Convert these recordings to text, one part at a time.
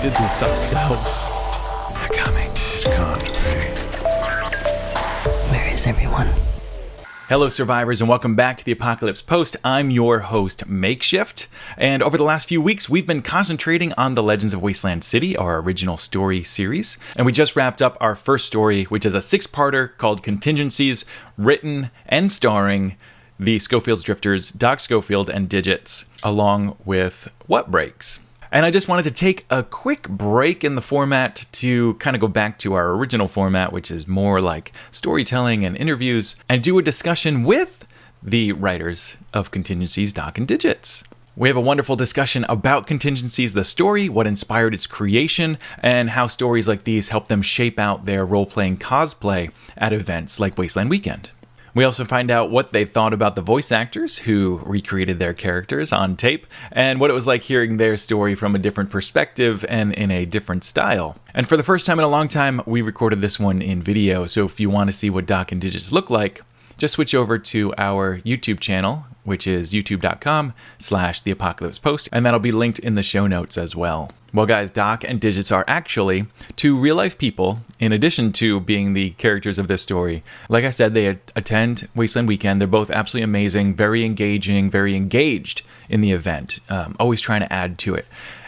did this ourselves. They're coming. It can't be. Where is everyone? Hello, survivors, and welcome back to the Apocalypse Post. I'm your host, Makeshift, and over the last few weeks, we've been concentrating on the Legends of Wasteland City, our original story series, and we just wrapped up our first story, which is a six-parter called Contingencies, written and starring the Skofield's drifters, Doc Skofield and Digits, along with What Breaks. And I just wanted to take a quick break in the format to kind of go back to our original format, which is more like storytelling and interviews, and do a discussion with the writers of Contingencies, Doc and Digits. We have a wonderful discussion about Contingencies, the story, what inspired its creation, and how stories like these help them shape out their role-playing cosplay at events like Wasteland Weekend. We also find out what they thought about the voice actors who recreated their characters on tape, and what it was like hearing their story from a different perspective and in a different style. And for the first time in a long time, we recorded this one in video, so if you want to see what Doc and Digits look like, just switch over to our YouTube channel, which is youtube.com/theapocalypsepost, and that'll be linked in the show notes as well. Well, guys, Doc and Digits are actually two real-life people, in addition to being the characters of this story. Like I said, they attend Wasteland Weekend. They're both absolutely amazing, very engaging, very engaged in the event, always trying to add to it,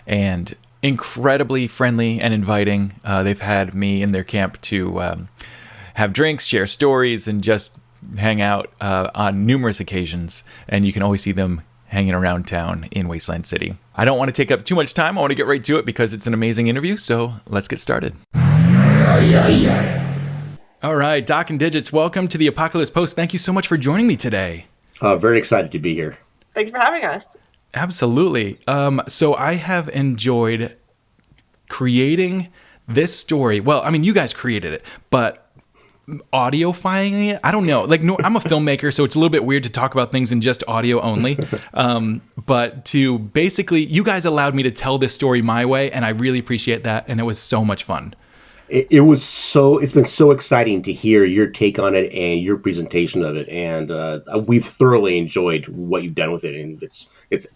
and incredibly friendly and inviting. They've had me in their camp to have drinks, share stories, and just hang out on numerous occasions, and you can always see them hanging around town in Wasteland City. I don't want to take up too much time. I want to get right to it because it's an amazing interview, so let's get started. All right, Doc and Digits, welcome to the Apocalypse Post. Thank you so much for joining me today. Very excited to be here. Thanks for having us. Absolutely. So I have enjoyed creating this story. Well, I mean, you guys created it, but audioifying it, I don't know. Like, no, I'm a filmmaker, so it's a little bit weird to talk about things in just audio only. But to basically, you guys allowed me to tell this story my way, and I really appreciate that. And it was so much fun. It's been so exciting to hear your take on it and your presentation of it, and we've thoroughly enjoyed what you've done with it, and it's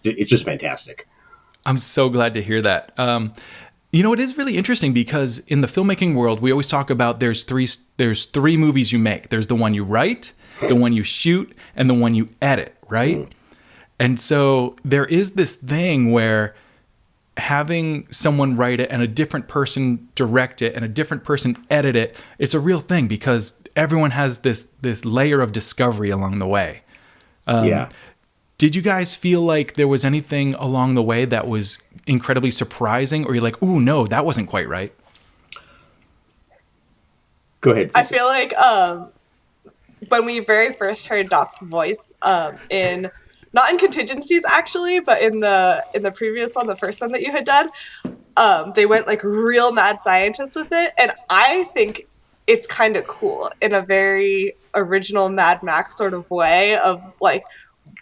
just fantastic. I'm so glad to hear that. You know, it is really interesting because in the filmmaking world, we always talk about there's three movies you make. There's the one you write, the one you shoot, and the one you edit, right? Mm. And so there is this thing where having someone write it and a different person direct it and a different person edit it, it's a real thing because everyone has this layer of discovery along the way. Yeah. Did you guys feel like there was anything along the way that was incredibly surprising, or you're like, ooh, no, that wasn't quite right? Go ahead. I feel like when we very first heard Doc's voice not in Contingencies actually, but in the previous one, the first one that you had done, they went like real mad scientist with it, and I think it's kind of cool in a very original Mad Max sort of way of like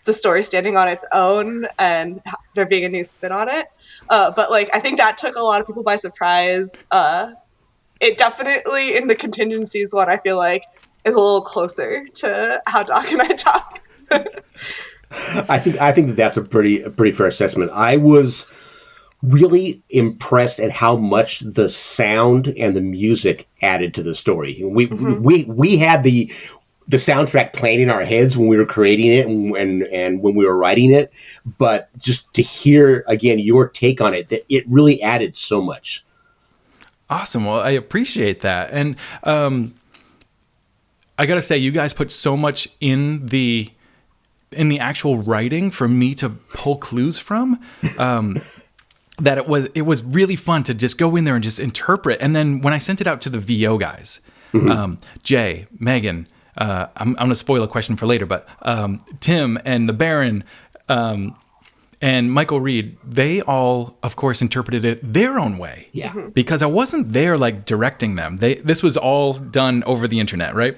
the story standing on its own and there being a new spin on it. But like, I think that took a lot of people by surprise. It definitely, in the Contingencies one, I feel like is a little closer to how Doc and I talk. I think that's a pretty fair assessment. I was really impressed at how much the sound and the music added to the story. We had the soundtrack playing in our heads when we were creating it and when we were writing it, but just to hear again your take on it, that it really added so much. Awesome. Well, I appreciate that. And I gotta say, you guys put so much in the actual writing for me to pull clues from, that it was really fun to just go in there and just interpret. And then when I sent it out to the VO guys, Jay, Megan, I'm going to spoil a question for later, but Tim and the Baron and Michael Reed, they all, of course, interpreted it their own way. Yeah. Because I wasn't there like directing them. This was all done over the internet, right?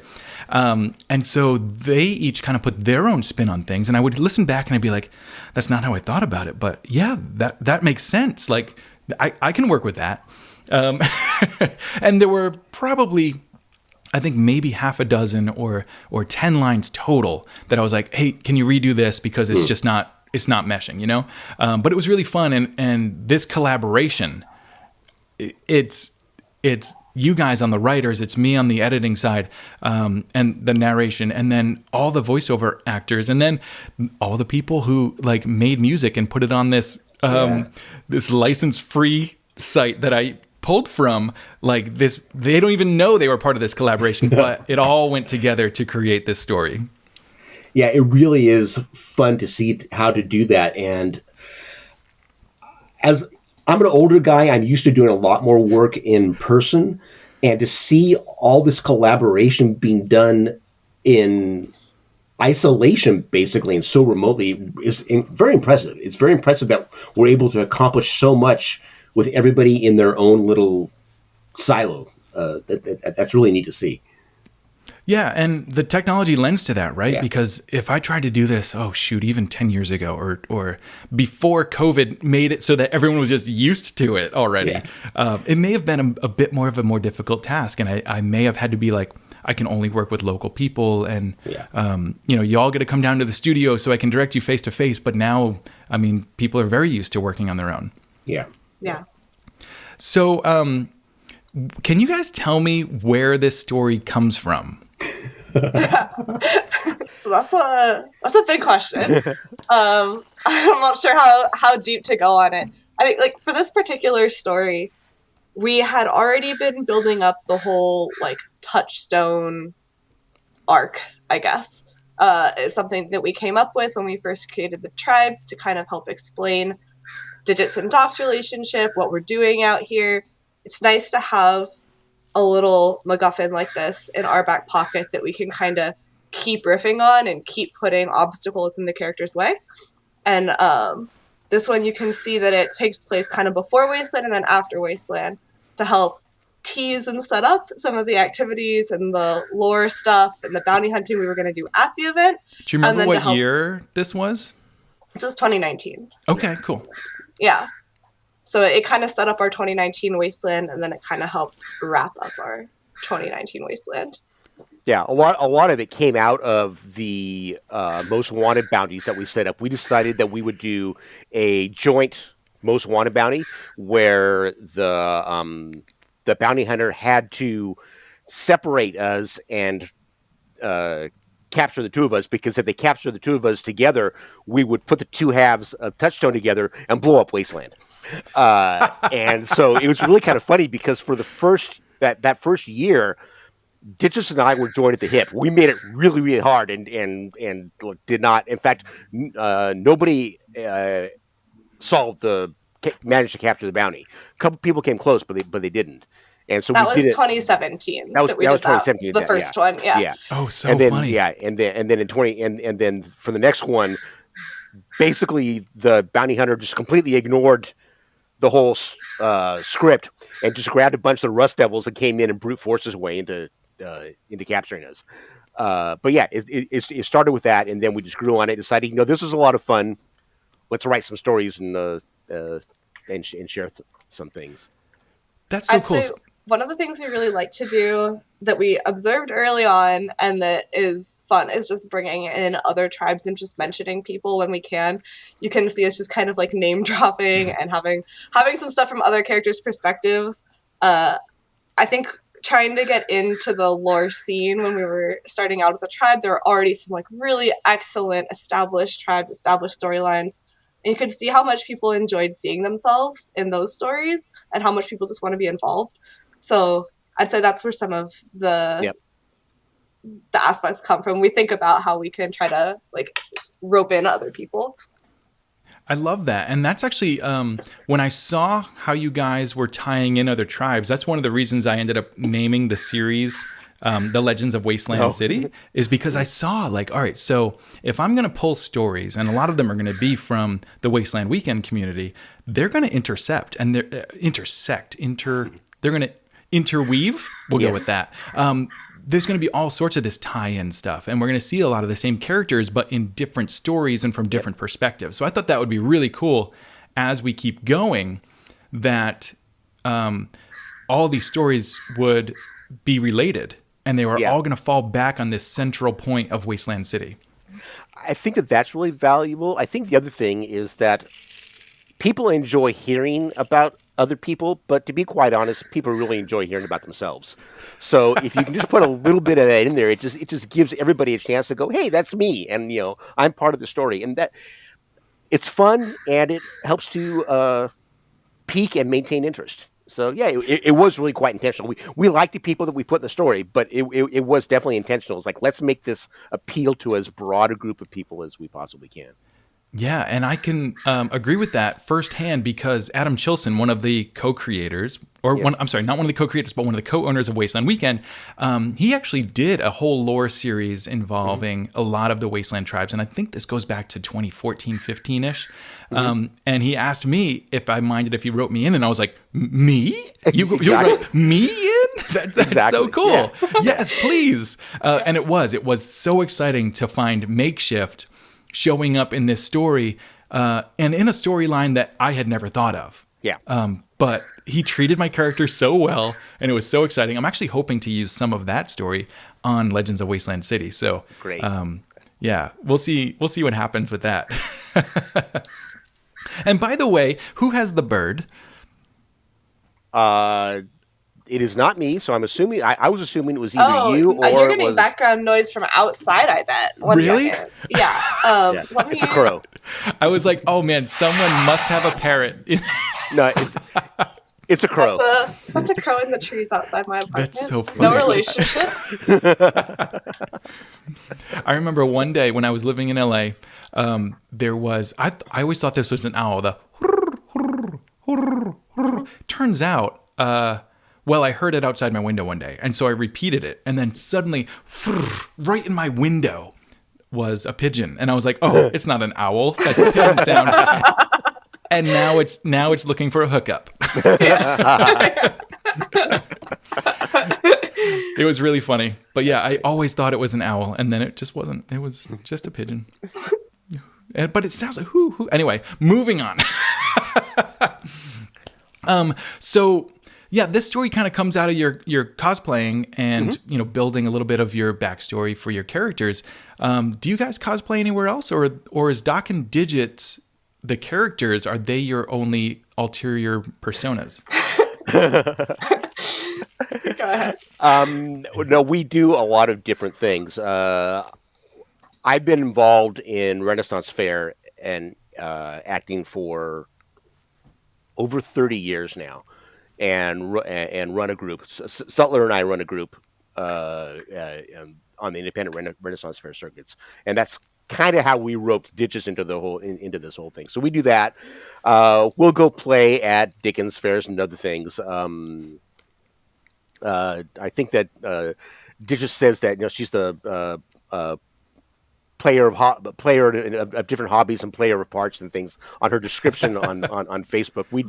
And so they each kind of put their own spin on things, and I would listen back and I'd be like, that's not how I thought about it, but yeah, that makes sense. Like, I can work with that. And there were probably, I think maybe half a dozen or 10 lines total that I was like, hey, can you redo this? Because it's just not meshing, you know? But it was really fun. And this collaboration, it's you guys on the writers, it's me on the editing side, and the narration, and then all the voiceover actors, and then all the people who like made music and put it on this this license-free site that I pulled from. Like this, they don't even know they were part of this collaboration, but it all went together to create this story. Yeah, it really is fun to see how to do that. And as I'm an older guy, I'm used to doing a lot more work in person, and to see all this collaboration being done in isolation, basically, and so remotely, is very impressive. It's very impressive that we're able to accomplish so much with everybody in their own little silo. That's really neat to see. Yeah, and the technology lends to that, right? Yeah. Because if I tried to do this, even 10 years ago or before COVID made it so that everyone was just used to it already, it may have been a bit more of a more difficult task. And I may have had to be like, I can only work with local people. And, you all got to come down to the studio so I can direct you face to face. But now, I mean, people are very used to working on their own. Yeah. Yeah. So can you guys tell me where this story comes from? So that's a big question. I'm not sure how deep to go on it. I think like for this particular story, we had already been building up the whole like touchstone arc, I guess. It's something that we came up with when we first created the tribe to kind of help explain Digits and Doc's relationship, what we're doing out here. It's nice to have a little MacGuffin like this in our back pocket that we can kind of keep riffing on and keep putting obstacles in the character's way. And this one, you can see that it takes place kind of before Wasteland and then after Wasteland to help tease and set up some of the activities and the lore stuff and the bounty hunting we were going to do at the event. Do you remember what year this was? This was 2019. Okay, cool. Yeah. So it kind of set up our 2019 Wasteland, and then it kind of helped wrap up our 2019 Wasteland. Yeah, a lot of it came out of the Most Wanted bounties that we set up. We decided that we would do a joint Most Wanted bounty where the bounty hunter had to separate us and capture the two of us, because if they capture the two of us together, we would put the two halves of Touchstone together and blow up Wasteland. And so it was really kind of funny because for the first year, Digits and I were joined at the hip. We made it really, really hard and did not. In fact, nobody managed to capture the bounty. A couple people came close, but they didn't. And so that we was did 2017. That was 2017. The first one, yeah. Yeah. Oh, so and then, funny. Yeah, and then in 20 and then for the next one, basically the bounty hunter just completely ignored the whole script and just grabbed a bunch of the Rust Devils and came in and brute forced his way into capturing us. But yeah, it started with that, and then we just grew on it, deciding, this is a lot of fun. Let's write some stories and share some things. That's so cool. Say one of the things we really like to do that we observed early on and that is fun is just bringing in other tribes and just mentioning people when we can. You can see us just kind of like name dropping and having some stuff from other characters' perspectives. I think trying to get into the lore scene when we were starting out as a tribe, there were already some like really excellent established tribes, established storylines. And you could see how much people enjoyed seeing themselves in those stories and how much people just want to be involved. So I'd say that's where some of the aspects come from. We think about how we can try to like rope in other people. I love that. And that's actually, when I saw how you guys were tying in other tribes, that's one of the reasons I ended up naming the series The Legends of Wasteland City, is because I saw like, all right, so if I'm going to pull stories, and a lot of them are going to be from the Wasteland Weekend community, they're going to intercept and they're they're going to interweave. We'll go with that. There's going to be all sorts of this tie-in stuff, and we're going to see a lot of the same characters, but in different stories and from different perspectives. So I thought that would be really cool as we keep going, that all these stories would be related, and they were all going to fall back on this central point of Wasteland City. I think that's really valuable. I think the other thing is that people enjoy hearing about other people, but to be quite honest, people really enjoy hearing about themselves. So if you can just put a little bit of that in there, it just gives everybody a chance to go, hey, that's me, and I'm part of the story, and that it's fun and it helps to pique and maintain interest. So yeah, it was really quite intentional. We like the people that we put in the story, but it was definitely intentional. It's like, let's make this appeal to as broad a group of people as we possibly can. Yeah, and I can agree with that firsthand because Adam Chilson, one of the co-creators, or Yes. I'm sorry, not one of the co-creators, but one of the co-owners of Wasteland Weekend, he actually did a whole lore series involving a lot of the Wasteland tribes, and I think this goes back to 2014, 15-ish. And he asked me if I minded if he wrote me in, and I was like, me? You wrote me in? That's Exactly. so cool. Yeah. Yes, please. And it was so exciting to find Makeshift showing up in this story and in a storyline that I had never thought of. Yeah. But he treated my character so well, and it was so exciting. I'm actually hoping to use some of that story on Legends of Wasteland City. So Great. Yeah, we'll see what happens with that. And by the way, who has the bird? It is not me, so I'm assuming. I was assuming it was either you or you're it getting was, background noise from outside, I bet. One Really? second. Yeah. yeah, Let me. it's a crow. I was like, oh man, someone must have a parrot. No, it's a crow. That's a crow in the trees outside my apartment. That's so funny. No relationship. I remember one day when I was living in LA, there was, I always thought this was an owl. The turns out, well, I heard it outside my window one day, and so I repeated it, and then suddenly, right in my window was a pigeon, and I was like, "Oh, it's not an owl. That's a pigeon sound." And now it's looking for a hookup. It was really funny, but yeah, I always thought it was an owl, and then it just wasn't. It was just a pigeon. But it sounds like whoo. Anyway, moving on. So yeah, this story kind of comes out of your cosplaying and building a little bit of your backstory for your characters. Do you guys cosplay anywhere else, or is Doc and Digits the characters? Are they your only ulterior personas? Go ahead. No, we do a lot of different things. I've been involved in Renaissance Fair and acting for over 30 years now, and run a group. Sutler and I run a group on the independent Renaissance Fair circuits, and that's kind of how we roped Ditches into into this whole thing. So we do that. We'll go play at Dickens fairs and other things. I think that Ditches says that she's the player of different hobbies and player of parts and things on her description on Facebook. We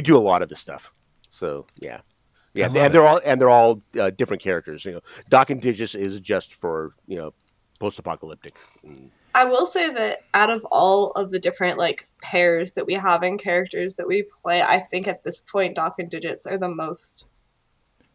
do a lot of this stuff. So yeah, and they're all different characters. Doc and Digits is just for post-apocalyptic. I will say that out of all of the different pairs that we have and characters that we play, I think at this point Doc and Digits are the most.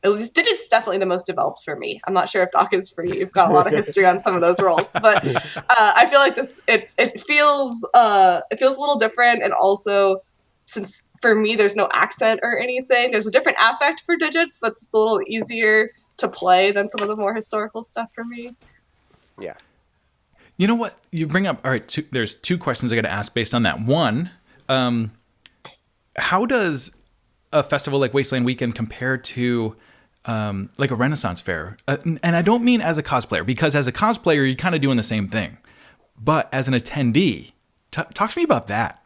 At least Digits is definitely the most developed for me. I'm not sure if Doc is for you. You've got a lot of history on some of those roles, but I feel like it feels a little different, and also since for me there's no accent or anything, there's a different affect for Digits, but it's just a little easier to play than some of the more historical stuff for me. Yeah. You know what? You bring up, all right, there's two questions I got to ask based on that. One, how does a festival like Wasteland Weekend compare to like a Renaissance Fair? And I don't mean as a cosplayer, because as a cosplayer, you're kind of doing the same thing. But as an attendee, talk to me about that.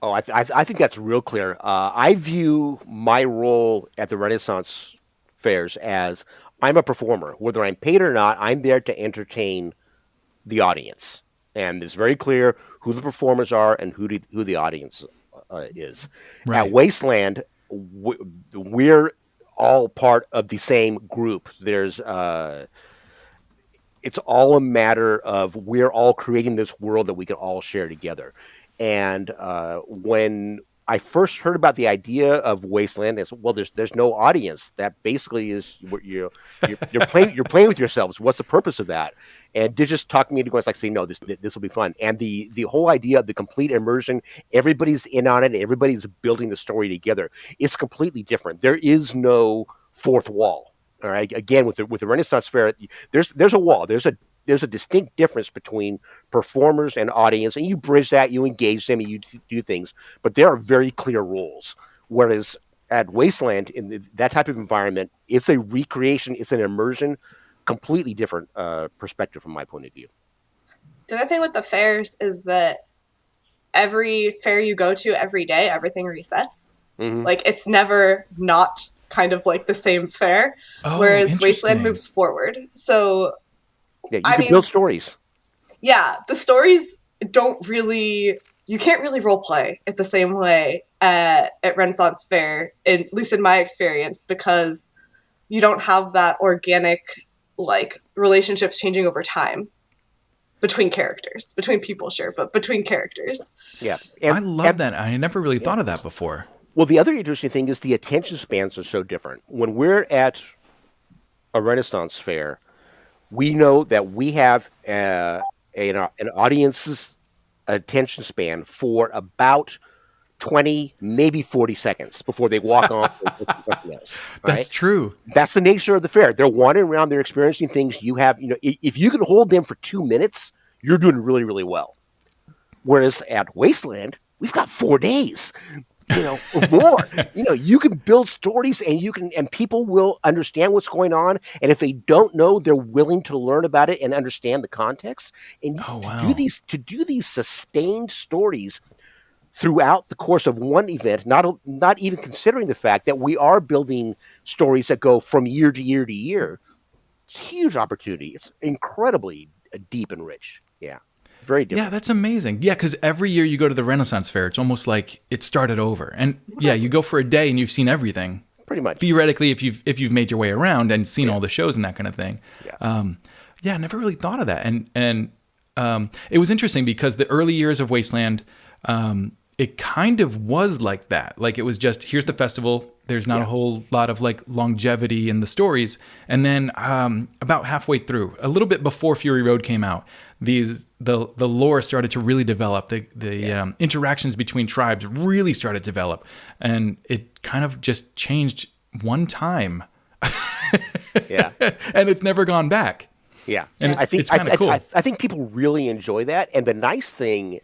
Oh, I think that's real clear. I view my role at the Renaissance Fairs as I'm a performer. Whether I'm paid or not, I'm there to entertain the audience. And it's very clear who the performers are and who the audience is. Right. At Wasteland, we're all part of the same group. There's it's all a matter of we're all creating this world that we can all share together. And when I first heard about the idea of Wasteland as well. There's no audience. That basically is what you're playing with yourselves. What's the purpose of that? And they just talking me into going, it's like saying, no, this will be fun. And the whole idea of the complete immersion, everybody's in on it, everybody's building the story together. It's completely different. There is no fourth wall. All right. Again, with the Renaissance Fair, there's a wall. There's a distinct difference between performers and audience, and you bridge that, you engage them, and you do things. But there are very clear rules. Whereas at Wasteland, in that type of environment, it's a recreation, it's an immersion, completely different perspective from my point of view. The other thing with the fairs is that every fair you go to every day, everything resets. Mm-hmm. Like, it's never not kind of like the same fair, whereas Wasteland moves forward. So yeah, you can build stories. Yeah, the stories you can't really role play it the same way at Renaissance Fair, at least in my experience, because you don't have that organic, like, relationships changing over time between characters, between people, sure, but between characters. Yeah. I love that. I never really thought of that before. Well, the other interesting thing is the attention spans are so different. When we're at a Renaissance Fair, we know that we have an audience's attention span for about 20, maybe 40 seconds before they walk on. That's true. That's the nature of the fair. They're wandering around, they're experiencing things. If you can hold them for 2 minutes, you're doing really, really well. Whereas at Wasteland, we've got 4 days. Or more. You can build stories, and people will understand what's going on. And if they don't know, they're willing to learn about it and understand the context. And to do these sustained stories throughout the course of one event, not even considering the fact that we are building stories that go from year to year to year, it's a huge opportunity. It's incredibly deep and rich. Yeah. Very different. Yeah, that's amazing. Yeah, because every year you go to the Renaissance Fair, it's almost like it started over. And yeah, you go for a day and you've seen everything. Pretty much. Theoretically, if you've made your way around and seen all the shows and that kind of thing. Yeah. I never really thought of that. And it was interesting because the early years of Wasteland, it kind of was like that. Like, it was just, here's the festival. There's not a whole lot of like longevity in the stories. And then about halfway through, a little bit before Fury Road came out, the lore started to really develop. The interactions between tribes really started to develop, and it kind of just changed one time. Yeah, and it's never gone back. Yeah, and it's kind of cool. I think people really enjoy that, and the nice thing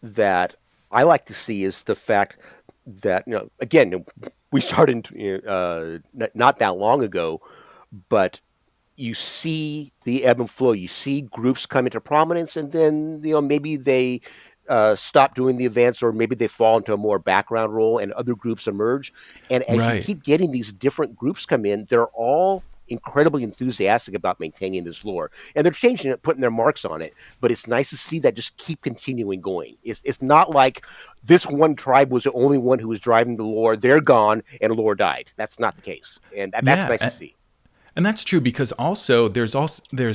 that I like to see is the fact that again, we started not that long ago, but you see the ebb and flow. You see groups come into prominence, and then maybe they stop doing the events, or maybe they fall into a more background role, and other groups emerge. And as you keep getting these different groups come in, they're all incredibly enthusiastic about maintaining this lore, and they're changing it, putting their marks on it. But it's nice to see that just keep continuing going. It's not like this one tribe was the only one who was driving the lore. They're gone, and lore died. That's not the case, and that's nice to see. And that's true, because also there's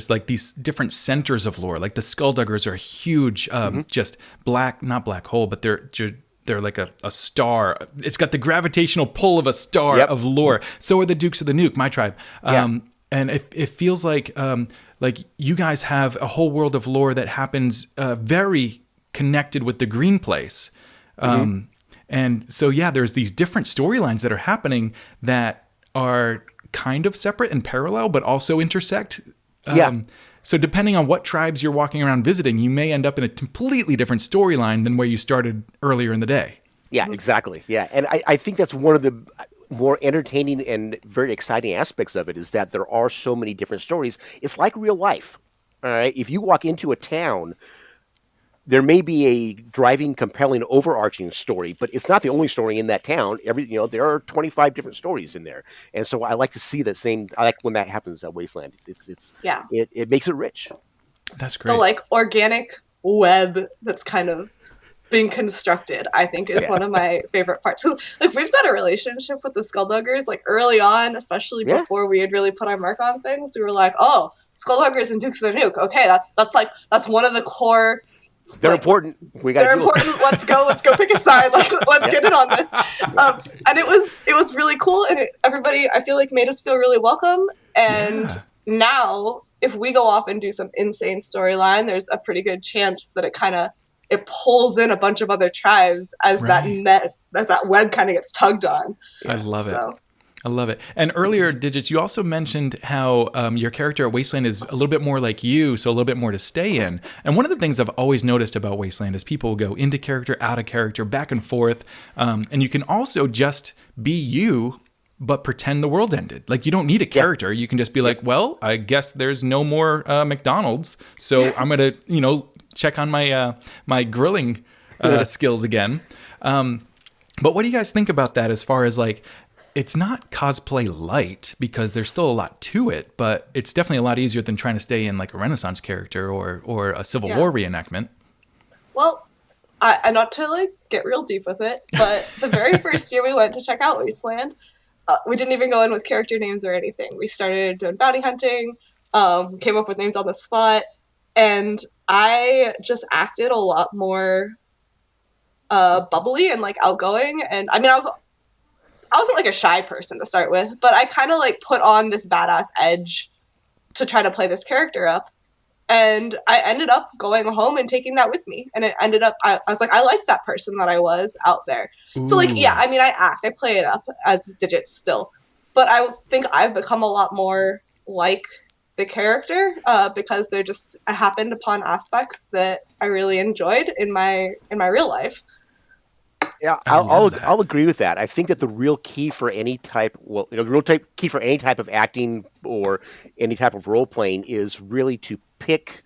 like these different centers of lore. Like the Skullduggers are huge, just not black hole, but they're like a star. It's got the gravitational pull of a star of lore. So are the Dukes of the Nuke, my tribe. And it feels like you guys have a whole world of lore that happens very connected with the Green Place. And so there's these different storylines that are happening that are kind of separate and parallel, but also intersect. So depending on what tribes you're walking around visiting, you may end up in a completely different storyline than where you started earlier in the day. Yeah, exactly. Yeah, and I think that's one of the more entertaining and very exciting aspects of it, is that there are so many different stories. It's like real life. All right, if you walk into a town, there may be a driving, compelling, overarching story, but it's not the only story in that town. There are 25 different stories in there, and so I like to see that same. I like when that happens at Wasteland. It makes it rich. That's great. The like organic web that's kind of being constructed, I think, is one of my favorite parts. So, like, we've got a relationship with the Skullduggers, like, early on, especially before we had really put our mark on things. We were like, oh, Skullduggers and Dukes of the Nuke. Okay, that's one of the core They're important. They're important. Let's go pick a side. Let's get in on this. And it was really cool, and everybody, I feel like, made us feel really welcome. And now, if we go off and do some insane storyline, there's a pretty good chance that it pulls in a bunch of other tribes as that web kind of gets tugged on. I love it. I love it. And earlier, Digits, you also mentioned how your character at Wasteland is a little bit more like you, so a little bit more to stay in. And one of the things I've always noticed about Wasteland is people go into character, out of character, back and forth. And you can also just be you, but pretend the world ended. Like, you don't need a character. You can just be like, well, I guess there's no more McDonald's, so I'm going to, check on my my grilling skills again. But what do you guys think about that as far as, like, it's not cosplay light because there's still a lot to it, but it's definitely a lot easier than trying to stay in like a Renaissance character or a Civil War reenactment. Well, I not to like get real deep with it, but the very first year we went to check out Wasteland, we didn't even go in with character names or anything. We started doing bounty hunting, came up with names on the spot, and I just acted a lot more bubbly and like outgoing. And I mean, I wasn't like a shy person to start with, but I kind of like put on this badass edge to try to play this character up. And I ended up going home and taking that with me. And it ended up, I was like, I like that person that I was out there. Ooh. So like, yeah, I mean, I play it up as Digits still, but I think I've become a lot more like the character because I happened upon aspects that I really enjoyed in my real life. Yeah, I'll agree with that. I think that the real key for any type, key for any type of acting or any type of role playing is really to pick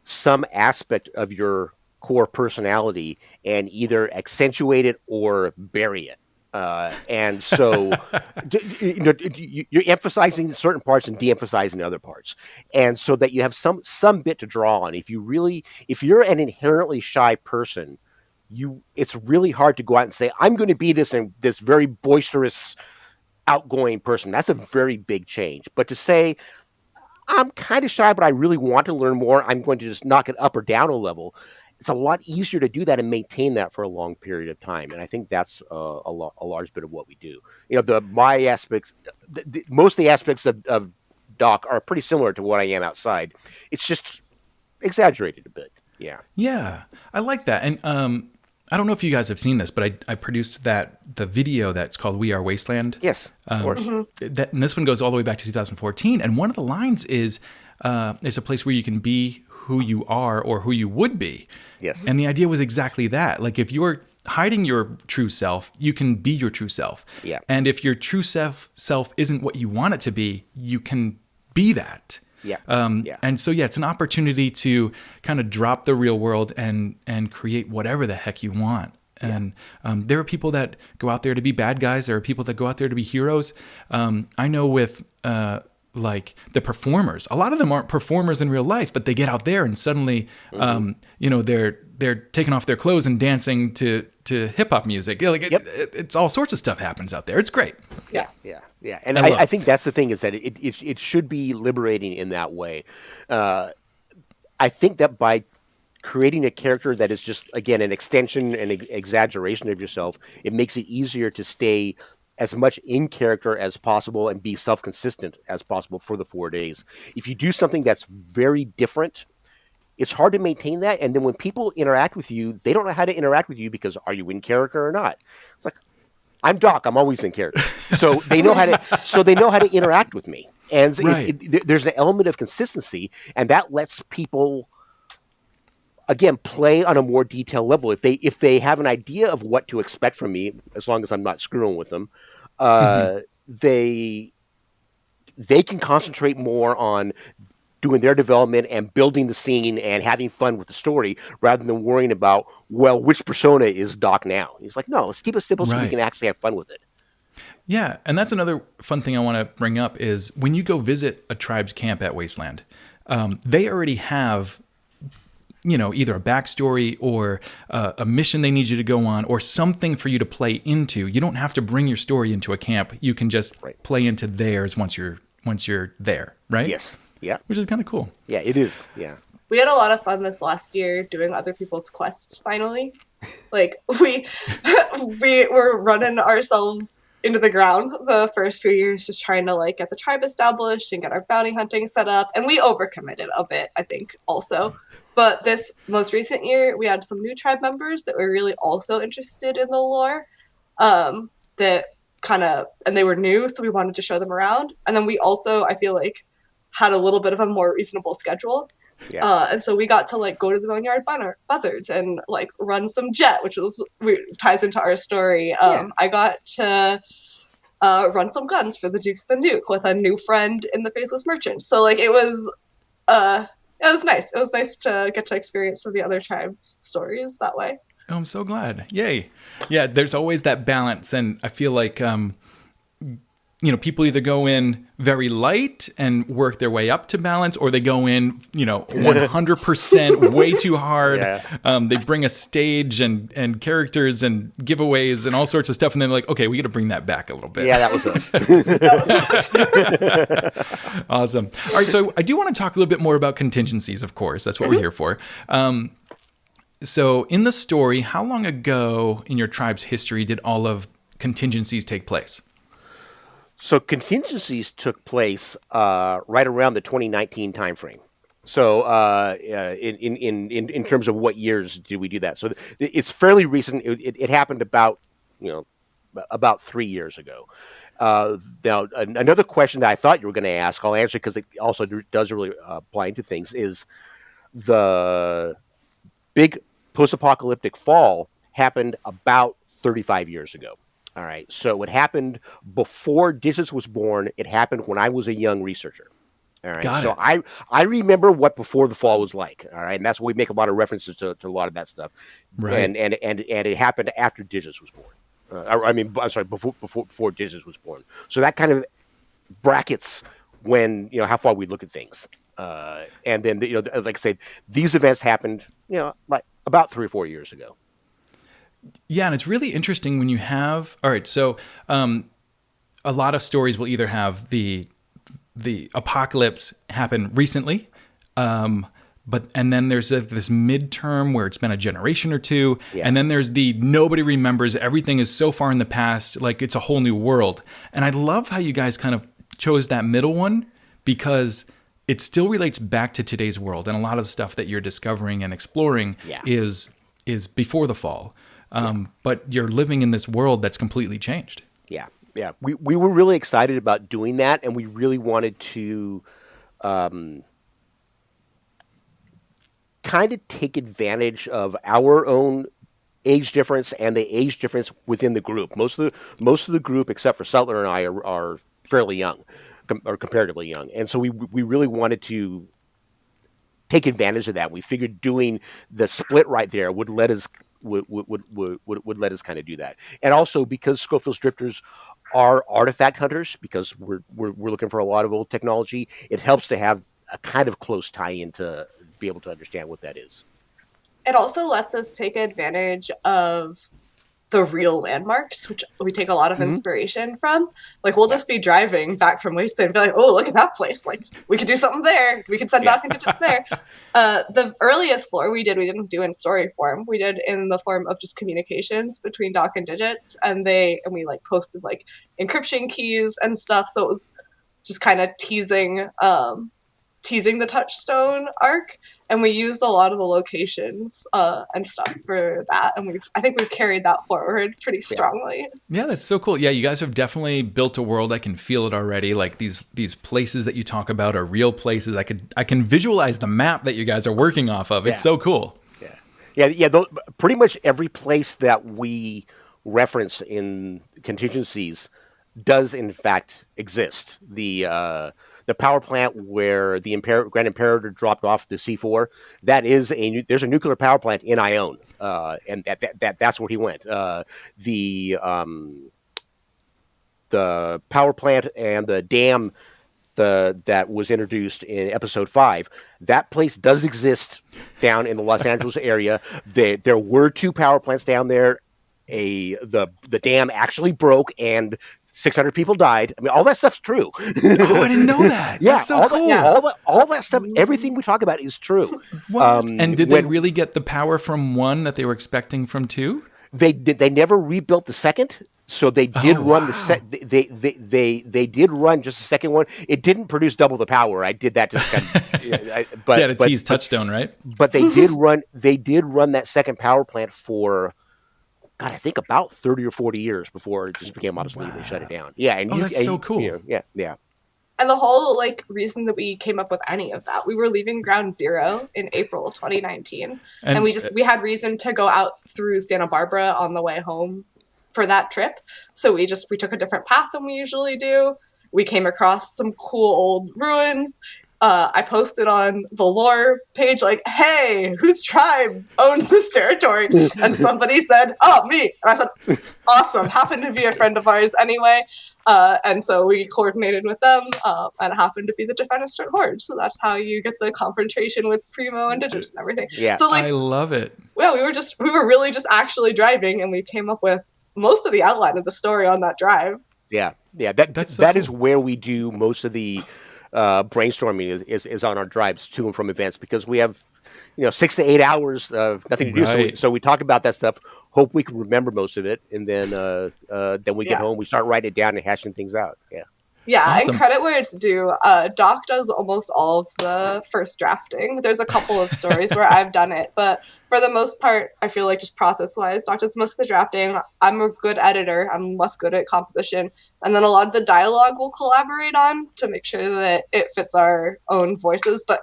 some aspect of your core personality and either accentuate it or bury it. And so you're emphasizing certain parts and de-emphasizing other parts, and so that you have some bit to draw on. If you're an inherently shy person, it's really hard to go out and say, I'm going to be this very boisterous, outgoing person. That's a very big change. But to say, I'm kind of shy, but I really want to learn more, I'm going to just knock it up or down a level. It's a lot easier to do that and maintain that for a long period of time. And I think that's a large bit of what we do. My aspects, most of the aspects of Doc are pretty similar to what I am outside. It's just exaggerated a bit. Yeah. Yeah. I like that. And, I don't know if you guys have seen this, but I produced the video that's called "We Are Wasteland." Yes, of course. And this one goes all the way back to 2014. And one of the lines is a place where you can be who you are or who you would be. Yes. And the idea was exactly that. Like, if you're hiding your true self, you can be your true self. Yeah. And if your true self isn't what you want it to be, you can be that. Yeah. And so, it's an opportunity to kind of drop the real world and create whatever the heck you want. And there are people that go out there to be bad guys. There are people that go out there to be heroes. I know with like the performers, a lot of them aren't performers in real life, but they get out there and suddenly, they're taking off their clothes and dancing to hip hop music. It's all sorts of stuff happens out there. It's great. Yeah. And I think that's the thing, is that it should be liberating in that way. I think that by creating a character that is just, again, an extension and exaggeration of yourself, it makes it easier to stay as much in character as possible and be self-consistent as possible for the 4 days. If you do something that's very different, it's hard to maintain that. And then when people interact with you, they don't know how to interact with you because are you in character or not? It's like, I'm Doc. I'm always in character. So they know how to interact with me. And there's an element of consistency, and that lets people, again, play on a more detailed level. If they have an idea of what to expect from me, as long as I'm not screwing with them, they can concentrate more on doing their development and building the scene and having fun with the story, rather than worrying about, well, which persona is Doc now? He's like, no, let's keep it simple so we can actually have fun with it. Yeah, and that's another fun thing I want to bring up is when you go visit a tribe's camp at Wasteland, they already have, either a backstory or a mission they need you to go on or something for you to play into. You don't have to bring your story into a camp. You can just play into theirs once you're there, right? Yes. Yeah. Which is kind of cool. Yeah, it is. Yeah. we had a lot of fun this last year doing other people's quests. Finally, like we were running ourselves into the ground the first few years, just trying to like get the tribe established and get our bounty hunting set up, and we overcommitted a bit, I think, also. But this most recent year, we had some new tribe members that were really also interested in the lore. That kind of, and they were new, so we wanted to show them around. And then we also, I feel like, had a little bit of a more reasonable schedule. Yeah. And so we got to like go to the Boneyard Buzzards and like run some jet, which ties into our story. I got to run some guns for the Dukes of the Nuke with a new friend in the Faceless Merchant. So like it was nice. It was nice to get to experience some of the other tribes' stories that way. Oh, I'm so glad. Yay. Yeah, there's always that balance. And I feel like, people either go in very light and work their way up to balance, or they go in, 100% way too hard. Yeah. They bring a stage and characters and giveaways and all sorts of stuff. And then they're like, okay, we got to bring that back a little bit. Yeah, that was us. Awesome. All right. So I do want to talk a little bit more about contingencies, of course. That's what we're here for. So in the story, how long ago in your tribe's history did all of Contingencies take place? So Contingencies took place right around the 2019 timeframe. So in terms of what years did we do that? So it's fairly recent. It happened about 3 years ago. Now, another question that I thought you were going to ask, I'll answer because it also does really apply to things, is the big post-apocalyptic fall happened about 35 years ago. All right. So it happened before Digits was born. It happened when I was a young researcher. All right. Got so it. I remember what before the fall was like. All right. And that's why we make a lot of references to a lot of that stuff. Right. And it happened after Digits was born. Before Digits was born. So that kind of brackets when, how far we look at things. And then, like I said, these events happened, like about 3 or 4 years ago. Yeah, and it's really interesting when you have... All right, so a lot of stories will either have the apocalypse happen recently, and then there's this midterm where it's been a generation or two, and then there's the nobody remembers, everything is so far in the past, like it's a whole new world. And I love how you guys kind of chose that middle one, because it still relates back to today's world, and a lot of the stuff that you're discovering and exploring is before the fall. But you're living in this world that's completely changed. Yeah. We were really excited about doing that, and we really wanted to kind of take advantage of our own age difference and the age difference within the group. Most of the group, except for Sutler and I, are fairly young, or comparatively young, and so we really wanted to take advantage of that. We figured doing the split right there would let us kind of do that. And also because Skofield's drifters are artifact hunters, because we're looking for a lot of old technology, it helps to have a kind of close tie-in to be able to understand what that is. It also lets us take advantage of the real landmarks, which we take a lot of inspiration from. Like, we'll just be driving back from Wasteland and be like, oh, look at that place. Like, we could do something there. We could send down contingents there. The earliest lore we didn't do in story form. We did in the form of just communications between Doc and Digits, and we like posted like encryption keys and stuff. So it was just kind of teasing the Touchstone arc, and we used a lot of the locations and stuff for that, and I think we've carried that forward pretty strongly. Yeah, that's so cool. Yeah, you guys have definitely built a world. I can feel it already. Like these places that you talk about are real places. I can visualize the map that you guys are working off of. It's so cool. Yeah. Pretty much every place that we reference in Contingencies does in fact exist. The power plant where the Grand Imperator dropped off the C4, there's a nuclear power plant in Ione, and that's where he went. The power plant and the dam that was introduced in episode 5, that place does exist down in the Los Angeles area. There were 2 power plants down there. The dam actually broke, and 600 people died. I mean, all that stuff's true. Oh, I didn't know that. Yeah, That's so all cool. all that stuff, everything we talk about is true. What? And did they really get the power from 1 that they were expecting from 2? They did. They never rebuilt the second, so they did run the set. They did run just the second one. It didn't produce double the power. I did that just kind of, but tease touchstone, right? But they did run. They did run that second power plant for, God, I think about 30 or 40 years before it just became obsolete and they shut it down. Yeah, and that's so cool. Yeah. And the whole reason that we came up with any of that, we were leaving Ground Zero in April of 2019, and we had reason to go out through Santa Barbara on the way home for that trip. So we took a different path than we usually do. We came across some cool old ruins. I posted on the lore page, hey, whose tribe owns this territory? And somebody said, oh, me. And I said, awesome. Happened to be a friend of ours anyway. And so we coordinated with them and happened to be the Defenestrant Horde. So that's how you get the confrontation with Primo and Digits and everything. Yeah. So I love it. Well, we were really just actually driving, and we came up with most of the outline of the story on that drive. Yeah. That is where we do most of the brainstorming is on our drives to and from events, because we have 6 to 8 hours of nothing to do. So we talk about that stuff, hope we can remember most of it, and then we get home, we start writing it down and hashing things out. Yeah, awesome. And credit where it's due. Doc does almost all of the first drafting. There's a couple of stories where I've done it, but for the most part, I feel like just process-wise, Doc does most of the drafting. I'm a good editor. I'm less good at composition. And then a lot of the dialogue we'll collaborate on to make sure that it fits our own voices. But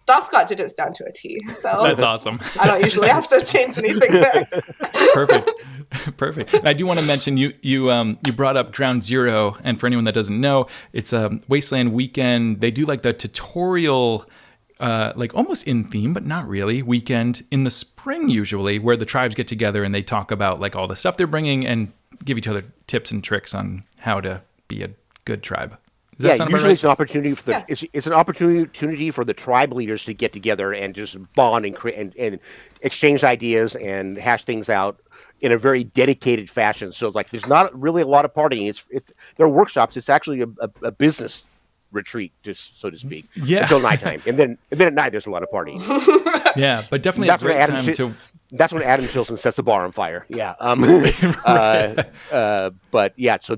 Doc's got Digits down to a T, so that's awesome. I don't usually have to change anything there. Perfect. And I do want to mention you brought up Ground Zero, and for anyone that doesn't know, it's a Wasteland weekend. They do the tutorial, almost in theme, but not really, weekend in the spring usually, where the tribes get together and they talk about all the stuff they're bringing and give each other tips and tricks on how to be a good tribe. Usually it's an opportunity for it's an opportunity for the tribe leaders to get together and just bond and exchange ideas and hash things out in a very dedicated fashion. So there's not really a lot of partying. They're workshops. It's actually a business retreat, just so to speak, until nighttime, and then at night there's a lot of partying. Yeah, but definitely that's a great time to. That's when Adam Tilson sets the bar on fire. Yeah. But yeah, so.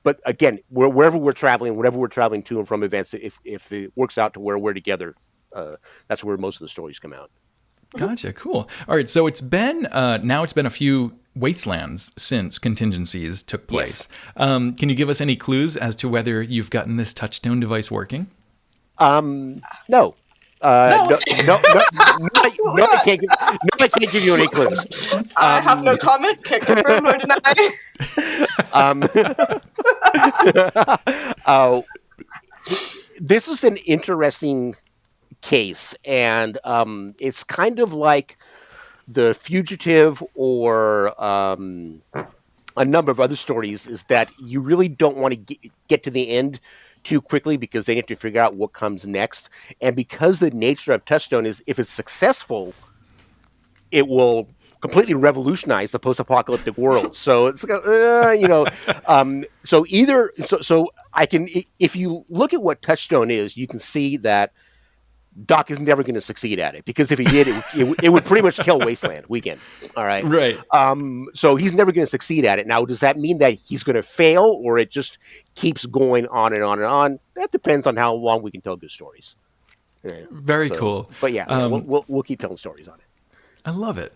But again, wherever we're traveling, whenever we're traveling to and from events, if it works out to where we're together, that's where most of the stories come out. Gotcha. Cool. All right. So it's been a few Wastelands since Contingencies took place. Yes. Can you give us any clues as to whether you've gotten this touchstone device working? No. No, I can't give you any clues. I have no comment. Can't confirm nor deny. This is an interesting case, and it's kind of like The Fugitive or a number of other stories, is that you really don't want to get to the end too quickly, because they have to figure out what comes next. And because the nature of Touchstone is, if it's successful, it will completely revolutionize the post-apocalyptic world. So it's so I can, if you look at what Touchstone is, you can see that Doc is never going to succeed at it, because if he did, it would pretty much kill Wasteland weekend. All right. Right. So he's never going to succeed at it. Now, does that mean that he's going to fail, or it just keeps going on and on and on? That depends on how long we can tell good stories. Yeah. Very cool. But we'll keep telling stories on it. I love it.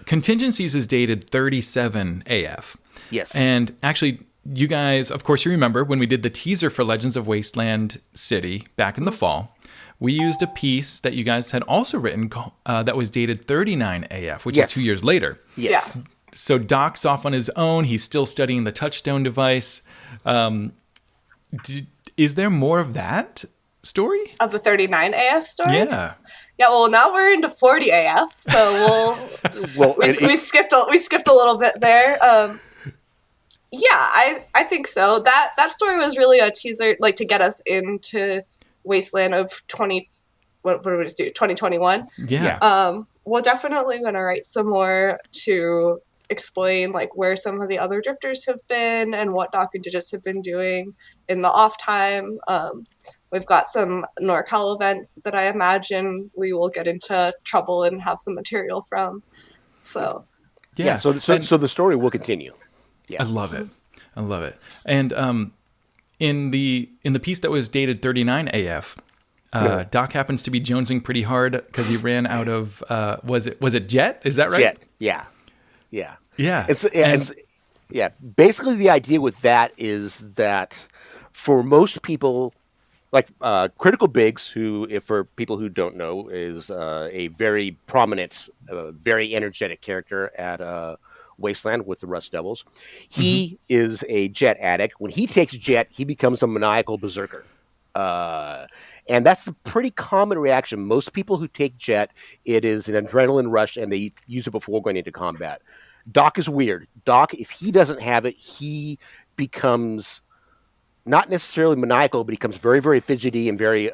Contingencies is dated 37 AF. Yes. And actually, you guys, of course, you remember when we did the teaser for Legends of Wasteland City back in the fall. We used a piece that you guys had also written that was dated 39 AF, which is 2 years later. Yes. Yeah. So Doc's off on his own. He's still studying the Touchstone device. Is there more of that story? Of the 39 AF story? Yeah. Yeah, well, now we're into 40 AF, so we skipped a little bit there. Yeah, I think so. That story was really a teaser, to get us into Wasteland of 2021. Yeah. We're definitely going to write some more to explain like where some of the other drifters have been and what Doc and Digits have been doing in the off time. We've got some NorCal events that I imagine we will get into trouble and have some material from. So yeah. So the story will continue. Yeah, I love it. I love it. And in the piece that was dated 39 AF, Doc happens to be jonesing pretty hard because he ran out of was it Jet? Is that right? Jet. Yeah. Yeah. Yeah. Basically, the idea with that is that for most people, like Critical Biggs, who, if for people who don't know, is a very prominent, very energetic character at Wasteland with the Rust Devils. He is a Jet addict. When he takes Jet, he becomes a maniacal berserker. And that's a pretty common reaction. Most people who take Jet, it is an adrenaline rush, and they use it before going into combat. Doc is weird. Doc, if he doesn't have it, he becomes not necessarily maniacal, but he becomes very, very fidgety and very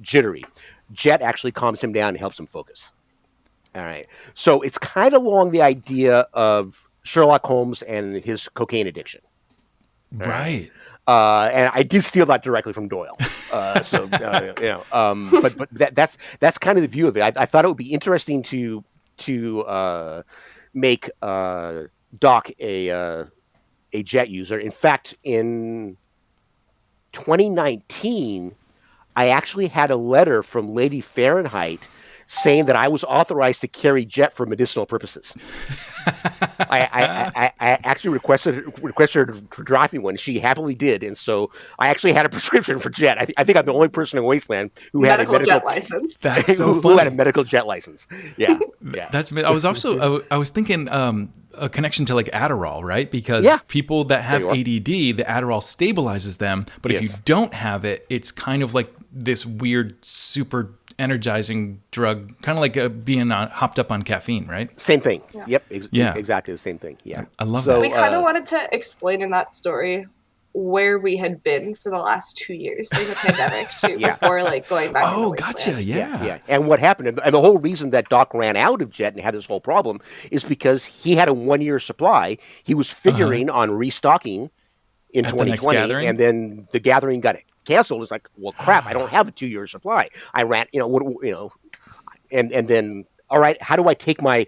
jittery. Jet actually calms him down and helps him focus. All right. So it's kind of along the idea of Sherlock Holmes and his cocaine addiction. Right. And I did steal that directly from Doyle. But that's kind of the view of it. I thought it would be interesting to make Doc a Jet user. In fact, in 2019, I actually had a letter from Lady Fahrenheit saying that I was authorized to carry Jet for medicinal purposes. I actually requested her to drop me one. She happily did, and so I actually had a prescription for Jet. I think I'm the only person in Wasteland who had a medical jet license. That's so funny. Who had a medical jet license. Yeah. That's. I was also I was thinking a connection to like Adderall, right? Because people that have ADD, the Adderall stabilizes them, but if you don't have it, it's kind of like this weird super energizing drug, kind of like being hopped up on caffeine, right? Same thing. Yeah. Yep. Exactly the same thing. Yeah. I love that. We kind of wanted to explain in that story where we had been for the last 2 years during the pandemic too, before like going back. Oh, gotcha. Yeah. And what happened, and the whole reason that Doc ran out of Jet and had this whole problem is because he had a 1-year supply. He was figuring on restocking in 2020, and then the gathering got canceled. It's like, well, crap! I don't have a 2-year supply. I ran, and then all right, how do I take my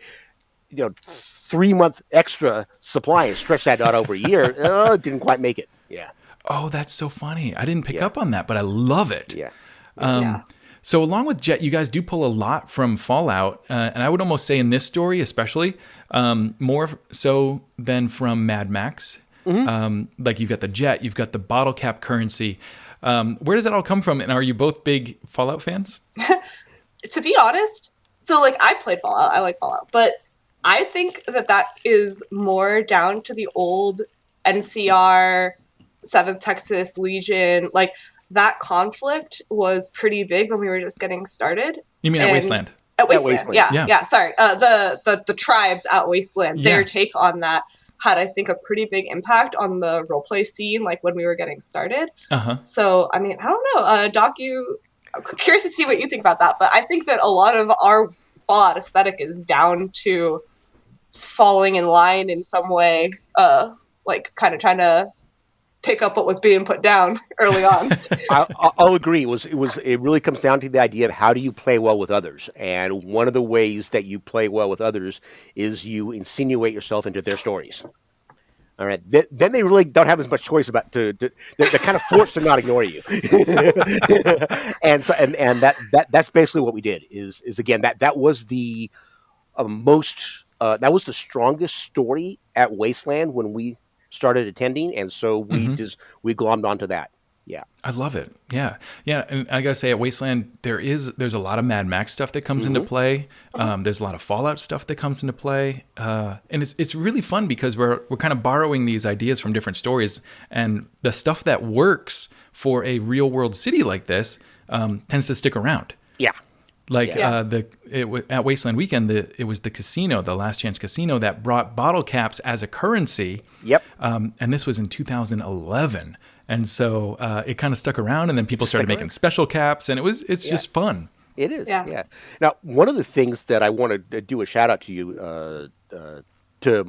3-month extra supply and stretch that out over a year? Didn't quite make it. Yeah. Oh, that's so funny. I didn't pick up on that, but I love it. Yeah. So along with Jet, you guys do pull a lot from Fallout, and I would almost say in this story, especially more so than from Mad Max. Like you've got the Jet, you've got the bottle cap currency. Where does that all come from? And are you both big Fallout fans? To be honest, so like I played Fallout, I like Fallout, but I think that is more down to the old NCR, 7th Texas Legion. Like that conflict was pretty big when we were just getting started. You mean at Wasteland? At Wasteland, yeah. Sorry, the tribes at Wasteland, their take on that had, I think, a pretty big impact on the roleplay scene, like when we were getting started. So, I mean, I don't know, Doc, I'm curious to see what you think about that, but I think that a lot of our Fallout aesthetic is down to falling in line in some way, like kind of trying to pick up what was being put down early on. I'll agree. It really comes down to the idea of how do you play well with others, and one of the ways that you play well with others is you insinuate yourself into their stories. All right, then they really don't have as much choice they're kind of forced to not ignore you. and that's basically what we did. Is again that was the that was the strongest story at Wasteland when we started attending, and so we glommed onto that. Yeah, I love it. Yeah, and I gotta say, at Wasteland, there's a lot of Mad Max stuff that comes into play. There's a lot of Fallout stuff that comes into play, and it's really fun because we're kind of borrowing these ideas from different stories, and the stuff that works for a real world city like this tends to stick around. Yeah. Like at Wasteland Weekend, it was the casino, the Last Chance Casino, that brought bottle caps as a currency. Yep. And this was in 2011, and so it kind of stuck around, and then people started making special caps, and it's just fun. It is. Yeah. Now, one of the things that I want to do a shout out to you,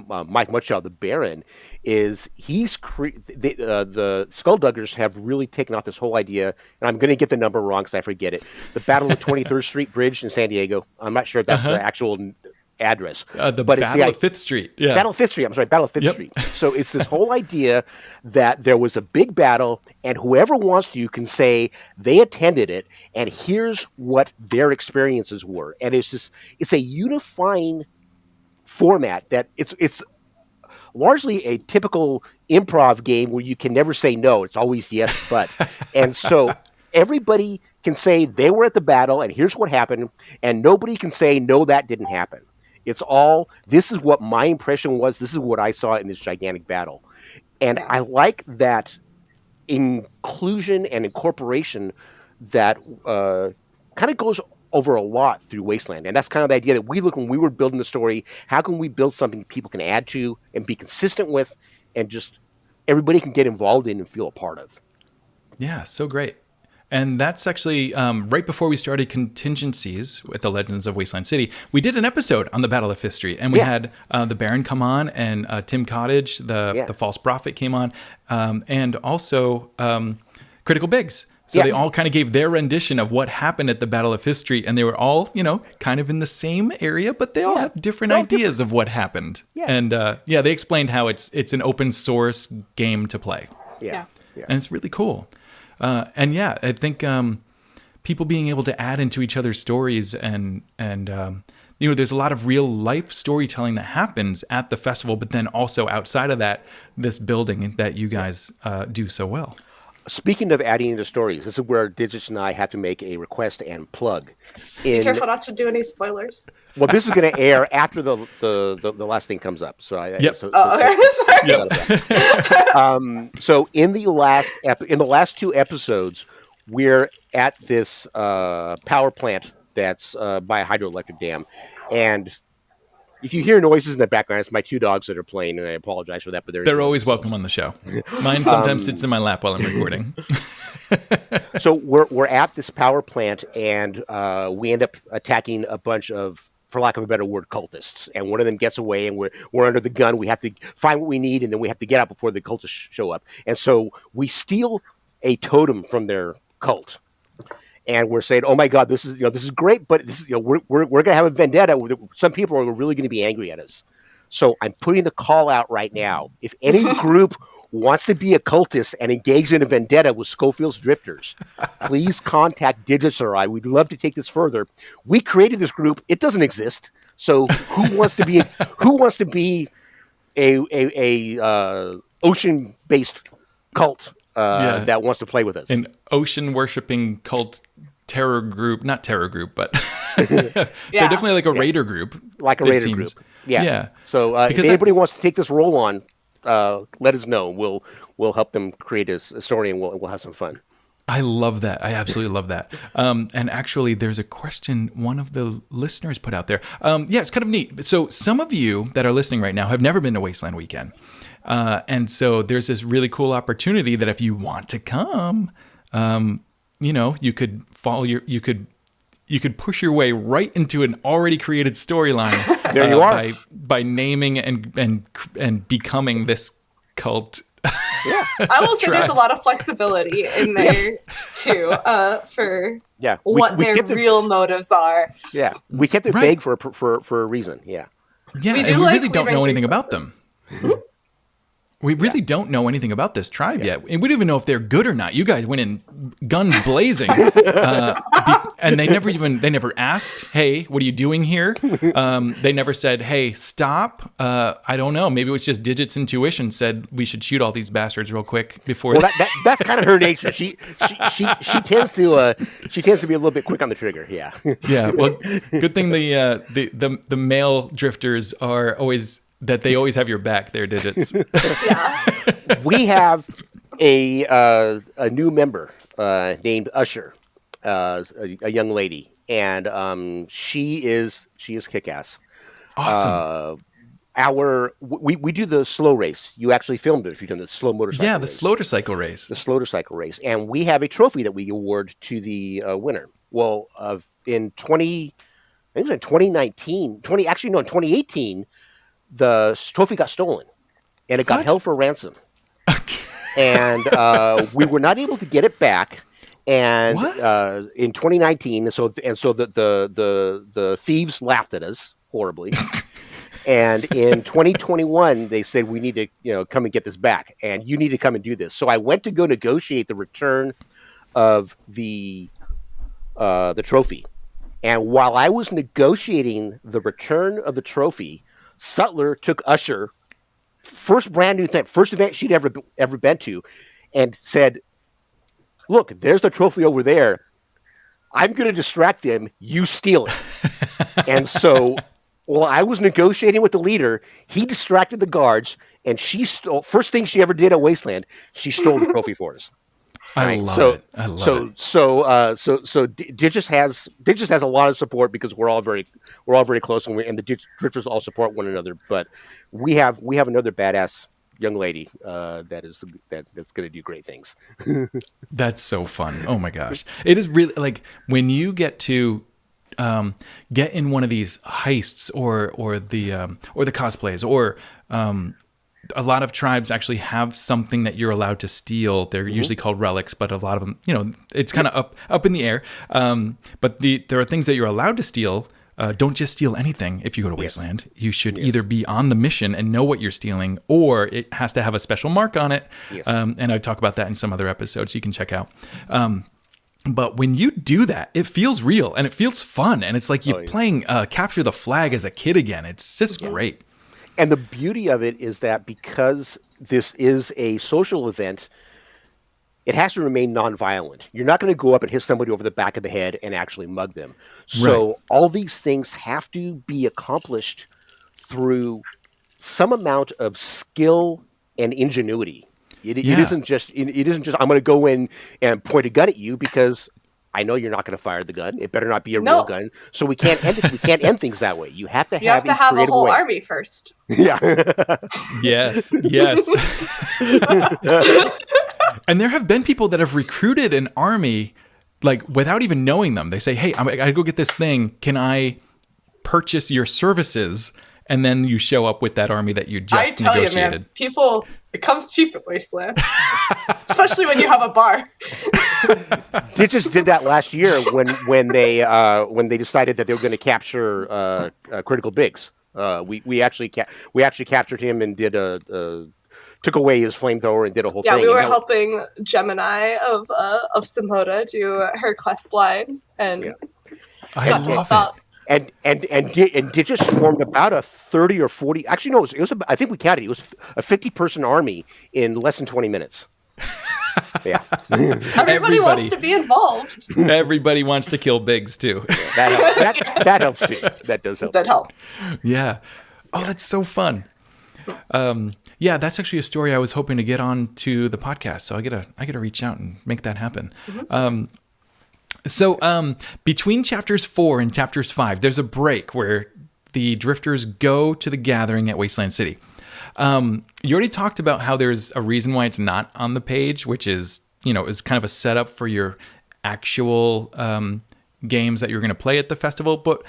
Mike Muchow, the Baron, is the Skullduggers have really taken off this whole idea, and I'm going to get the number wrong because I forget it. The Battle of the 23rd Street Bridge in San Diego. I'm not sure if that's the actual address. But Battle of 5th Street. Yeah. Battle of 5th Street. I'm sorry, Battle of 5th Street. So it's this whole idea that there was a big battle, and whoever wants to can say they attended it, and here's what their experiences were. And it's a unifying format that it's largely a typical improv game where you can never say no. It's always yes, but. And so everybody can say they were at the battle and here's what happened, and nobody can say no, that didn't happen. It's all, this is what my impression was, this is what I saw in this gigantic battle. And I like that inclusion and incorporation that kind of goes over a lot through Wasteland. And that's kind of the idea that we look when we were building the story, how can we build something people can add to and be consistent with and just everybody can get involved in and feel a part of. Yeah, so great. And that's actually right before we started Contingencies with the Legends of Wasteland City. We did an episode on the Battle of 5th Street, and we had the Baron come on, and Tim Cottage, the False Prophet, came on, and also Critical Biggs. So they all kind of gave their rendition of what happened at the Battle of 5th Street, and they were all, kind of in the same area, but they all have different ideas of what happened. Yeah. And they explained how it's an open source game to play. Yeah. And it's really cool. I think people being able to add into each other's stories and there's a lot of real life storytelling that happens at the festival, but then also outside of that, this building that you guys do so well. Speaking of adding into stories, this is where Digits and I have to make a request and plug. Be careful not to do any spoilers. Well, this is going to air after the last thing comes up. So okay. Sorry. So in the last two episodes, we're at this power plant that's by a hydroelectric dam, and if you hear noises in the background, it's my two dogs that are playing, and I apologize for that. But they're always welcome on the show. Mine sometimes sits in my lap while I'm recording. So we're at this power plant, and we end up attacking a bunch of, for lack of a better word, cultists. And one of them gets away, and we're under the gun. We have to find what we need, and then we have to get out before the cultists show up. And so we steal a totem from their cult. And we're saying, "Oh my God, this is great, but this is, we're going to have a vendetta. Some people are really going to be angry at us." So I'm putting the call out right now. If any group wants to be a cultist and engage in a vendetta with Skofield's Drifters, please contact Digits or I. We'd love to take this further. We created this group; it doesn't exist. So who wants to be a ocean-based cult that wants to play with us? An ocean-worshipping cult. Terror group, not terror group, but they're definitely like a raider group. Like a raider group. Yeah. So if anybody wants to take this role on, let us know. We'll help them create a story, and we'll have some fun. I love that. I absolutely love that. And actually, there's a question one of the listeners put out there. It's kind of neat. So some of you that are listening right now have never been to Wasteland Weekend. And so there's this really cool opportunity that if you want to come, you could follow you could push your way right into an already created storyline. There you are. By naming and becoming this cult. Yeah, I will say there's a lot of flexibility in there too, for what their real motives are. Yeah, we kept it vague for a reason. Yeah, we really don't know anything about them. We really don't know anything about this tribe yet. And we don't even know if they're good or not. You guys went in guns blazing. And they never asked, "Hey, what are you doing here?" They never said, "Hey, stop." I don't know. Maybe it was just Digits' intuition said we should shoot all these bastards real quick before. Well, that's kind of her nature. She tends to be a little bit quick on the trigger. Yeah. Yeah. Well, good thing the male drifters are always. That they always have your back, their Digits. We have a new member named Usher, a young lady, and she is kick-ass. Awesome. We do the slow race. You actually filmed it if you've done the slow motorcycle. Yeah, the slow-motorcycle race. The slow-motorcycle race, and we have a trophy that we award to the winner. Well, in 2019, in 2018. the trophy got stolen, and it got What? held for ransom. And we were not able to get it back. And What? in 2019, so the thieves laughed at us horribly. And in 2021, they said we need to come and get this back, and you need to come and do this. So I went to go negotiate the return of the trophy. And while I was negotiating the return of the trophy, Sutler took Usher, first brand new thing, first event she'd ever been to, and said, "Look, there's the trophy over there. I'm going to distract them. You steal it." And so, while I was negotiating with the leader, he distracted the guards, and she stole. First thing she ever did at Wasteland, she stole the trophy for us. I love it. I love it. So Digis has a lot of support because we're all very close, and the drifters all support one another. But we have another badass young lady that's going to do great things. That's so fun. Oh my gosh. It is really like when you get to get in one of these heists or the cosplays or a lot of tribes actually have something that you're allowed to steal. They're usually called relics, but a lot of them, it's kind of up in the air. But there are things that you're allowed to steal. Don't just steal anything if you go to Wasteland. You should either be on the mission and know what you're stealing, or it has to have a special mark on it. Yes. And I talk about that in some other episodes you can check out. But when you do that, it feels real and it feels fun. And it's like you're playing Capture the Flag as a kid again. It's just great. And the beauty of it is that because this is a social event, it has to remain nonviolent. You're not going to go up and hit somebody over the back of the head and actually mug them. So all these things have to be accomplished through some amount of skill and ingenuity. It isn't just I'm going to go in and point a gun at you because I know you're not going to fire the gun. It better not be a real gun. So we can't end things that way. You have to have a whole army first. Yeah. Yes. And there have been people that have recruited an army like without even knowing them. They say, "Hey, I got to go get this thing. Can I purchase your services?" And then you show up with that army that you just negotiated. You, man, people, it comes cheap at Wasteland, especially when you have a bar. They just did that last year when they decided that they were going to capture Critical Biggs. We actually captured him and took away his flamethrower and did a whole thing. Yeah, we were helping Gemini of Simhoda do her quest line, and I love it. And Digis formed about a 30 or 40. Actually, no, it was I think we counted. It was a 50-person army in less than 20 minutes. Yeah. Everybody wants to be involved. Everybody wants to kill Biggs too. Yeah, that helps too. That does help. That helps. Yeah. Oh, that's so fun. Yeah, that's actually a story I was hoping to get on to the podcast. So I gotta reach out and make that happen. So between chapters 4 and chapters 5, there's a break where the drifters go to the gathering at Wasteland City. You already talked about how there's a reason why it's not on the page, which is, is kind of a setup for your actual games that you're going to play at the festival. But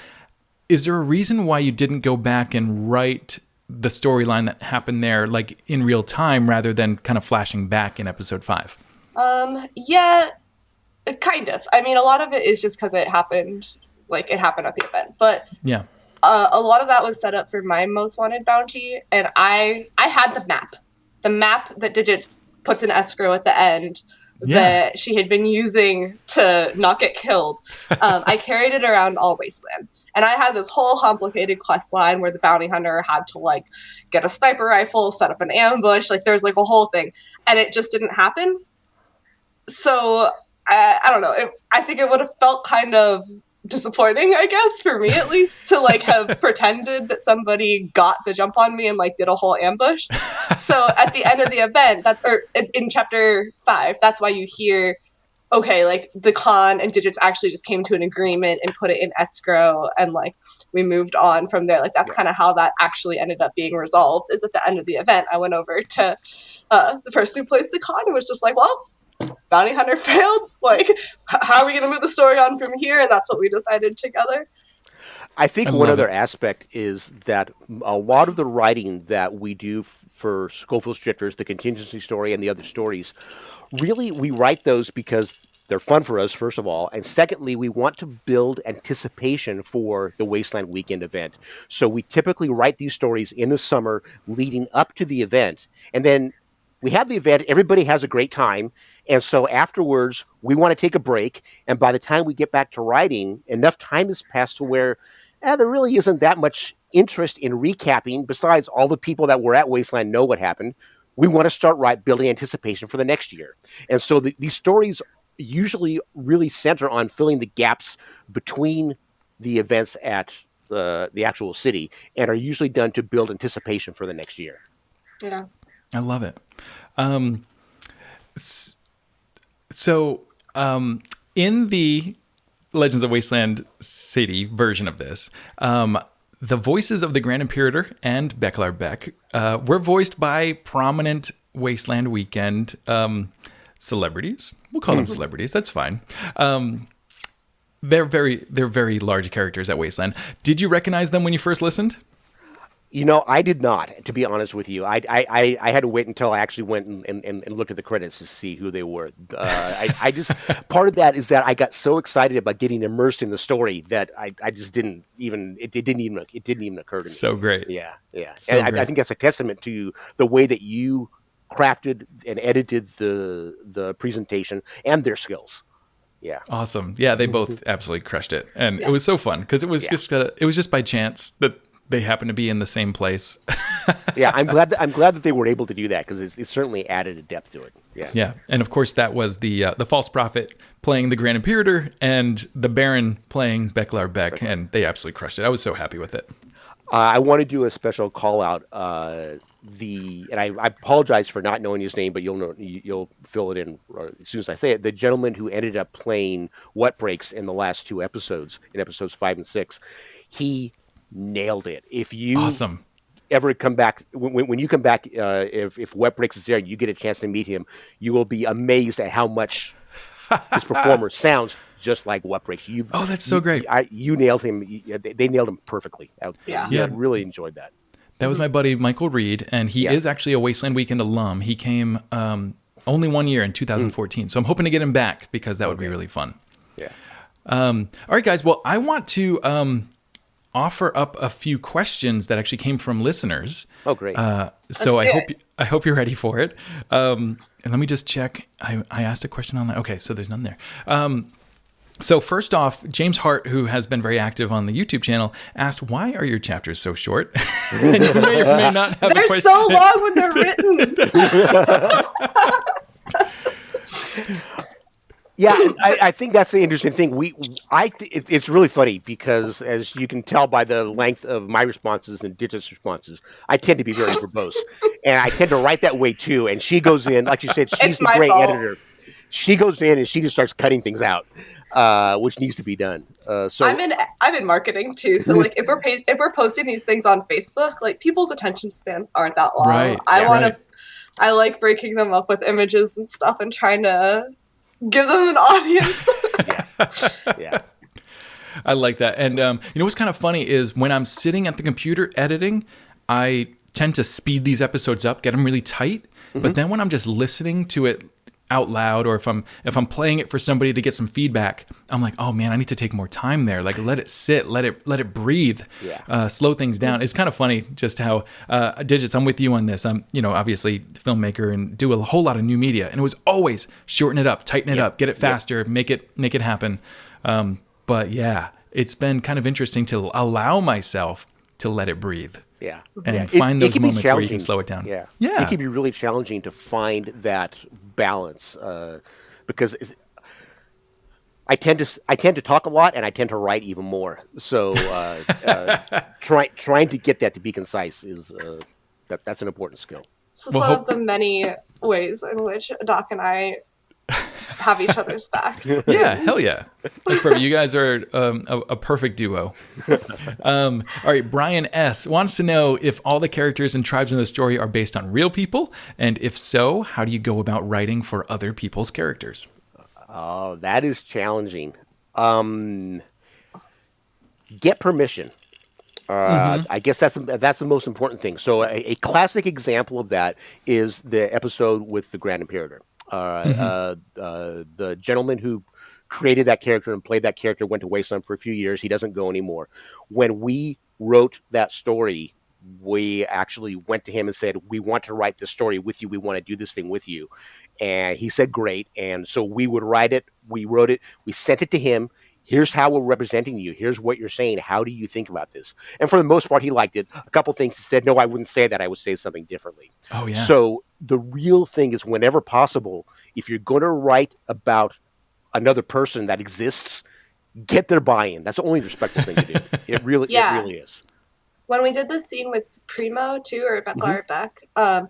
is there a reason why you didn't go back and write the storyline that happened there, like in real time, rather than kind of flashing back in episode 5? Yeah. Kind of. I mean, a lot of it is just because it happened at the event. But yeah, a lot of that was set up for my most wanted bounty, and I had the map that Digits puts in escrow at the end that she had been using to not get killed. I carried it around all Wasteland, and I had this whole complicated quest line where the bounty hunter had to get a sniper rifle, set up an ambush. There's a whole thing, and it just didn't happen. So I don't know. I think it would have felt kind of disappointing, I guess, for me at least, to have pretended that somebody got the jump on me and did a whole ambush. So at the end of the event, in chapter 5, that's why you hear, okay, the Khan and Digits actually just came to an agreement and put it in escrow, and we moved on from there. That's kind of how that actually ended up being resolved. Is at the end of the event, I went over to the person who plays the Khan and was just well, bounty hunter failed. How are we going to move the story on from here? And that's what we decided together. I think I one love other it. aspect is that a lot of the writing that we do for Schofield Drifters, the contingency story, and the other stories, really we write those because they're fun for us, first of all, and secondly, we want to build anticipation for the Wasteland Weekend event. So we typically write these stories in the summer leading up to the event, and then we have the event, everybody has a great time, and so afterwards we want to take a break, and by the time we get back to writing, enough time has passed to where there really isn't that much interest in recapping. Besides, all the people that were at Wasteland know what happened. We want to start building anticipation for the next year. And so these stories usually really center on filling the gaps between the events at the actual city, and are usually done to build anticipation for the next year. Yeah. I love it. So in the Legends of Wasteland City version of this, the voices of the Grand Imperator and Beklar Beck were voiced by prominent Wasteland Weekend celebrities. We'll call them celebrities. That's fine. They're very large characters at Wasteland. Did you recognize them when you first listened? I did not, to be honest with you. I had to wait until I actually went and looked at the credits to see who they were. I just, part of that is that I got so excited about getting immersed in the story that I just didn't even, it didn't even occur to me. So great. Yeah. So and I think that's a testament to the way that you crafted and edited the presentation and their skills. Yeah. Awesome. Yeah, they both absolutely crushed it. And it was so fun because it was just by chance that they happened to be in the same place. Yeah, I'm glad that they were able to do that because it certainly added a depth to it. Yeah. Yeah, and of course that was the false prophet playing the Grand Imperator and the Baron playing Beklar Beck, and they absolutely crushed it. I was so happy with it. I want to do a special call out. And I apologize for not knowing his name, but you'll fill it in as soon as I say it. The gentleman who ended up playing Wet Breaks in the last two episodes, in episodes 5 and 6, he nailed it. If you Awesome. ever come back, when you come back, if Wet Breaks is there and you get a chance to meet him, you will be amazed at how much this performer sounds just like Wet Breaks. That's so great. You nailed him. They nailed him perfectly. Yeah. I really enjoyed that. That was my buddy Michael Reed, and he is actually a Wasteland Weekend alum. He came only 1 year in 2014, so I'm hoping to get him back because that would be really fun. Yeah. All right, guys. Well, I want to offer up a few questions that actually came from listeners. Oh, great. So I hope you're ready for it. And let me just check. I asked a question online. Okay, so there's none there. So first off, James Hart, who has been very active on the YouTube channel, asked, "Why are your chapters so short?" And you may or may not have. They're so long when they're written. Yeah, I think that's the interesting thing. It's really funny because, as you can tell by the length of my responses and Digit's responses, I tend to be very verbose, and I tend to write that way too. And she goes in, like you said, she's the great editor. She goes in and she just starts cutting things out, which needs to be done. So I'm in marketing too. So like if we're posting these things on Facebook, like people's attention spans aren't that long. Right. I like breaking them up with images and stuff and trying to give them an audience. Yeah. I like that. And what's kind of funny is when I'm sitting at the computer editing, I tend to speed these episodes up, get them really tight. But then when I'm just listening to it out loud, or if I'm playing it for somebody to get some feedback, I'm like, oh man, I need to take more time there. Like let it sit, let it breathe, slow things down. It's kind of funny just how Digits, I'm with you on this. I'm obviously filmmaker and do a whole lot of new media, and it was always shorten it up, tighten it up, get it faster, make it happen. But yeah, it's been kind of interesting to allow myself to let it breathe. Yeah. And find those moments where you can slow it down. Yeah. It can be really challenging to find that balance because I tend to talk a lot and I tend to write even more. So trying to get that to be concise is that's an important skill. This is one of the many ways in which Doc and I have each other's backs. Yeah, hell yeah. That's perfect. You guys are a perfect duo. All right, Brian S. wants to know if all the characters and tribes in the story are based on real people, and if so, how do you go about writing for other people's characters? Oh, that is challenging. get permission. I guess that's the most important thing. So a classic example of that is the episode with the Grand Imperator. The gentleman who created that character and played that character went to Wasteland for a few years. He doesn't go anymore. When we wrote that story, we actually went to him and said, we want to write this story with you. We want to do this thing with you. And he said, great. And so we would write it. We wrote it. We sent it to him. Here's how we're representing you. Here's what you're saying. How do you think about this? And for the most part, he liked it. A couple things he said, no, I wouldn't say that. I would say something differently. Oh, yeah. So the real thing is, whenever possible, if you're going to write about another person that exists, get their buy-in. That's the only respectful thing to do. It really is. When we did this scene with Primo too, or Beck, I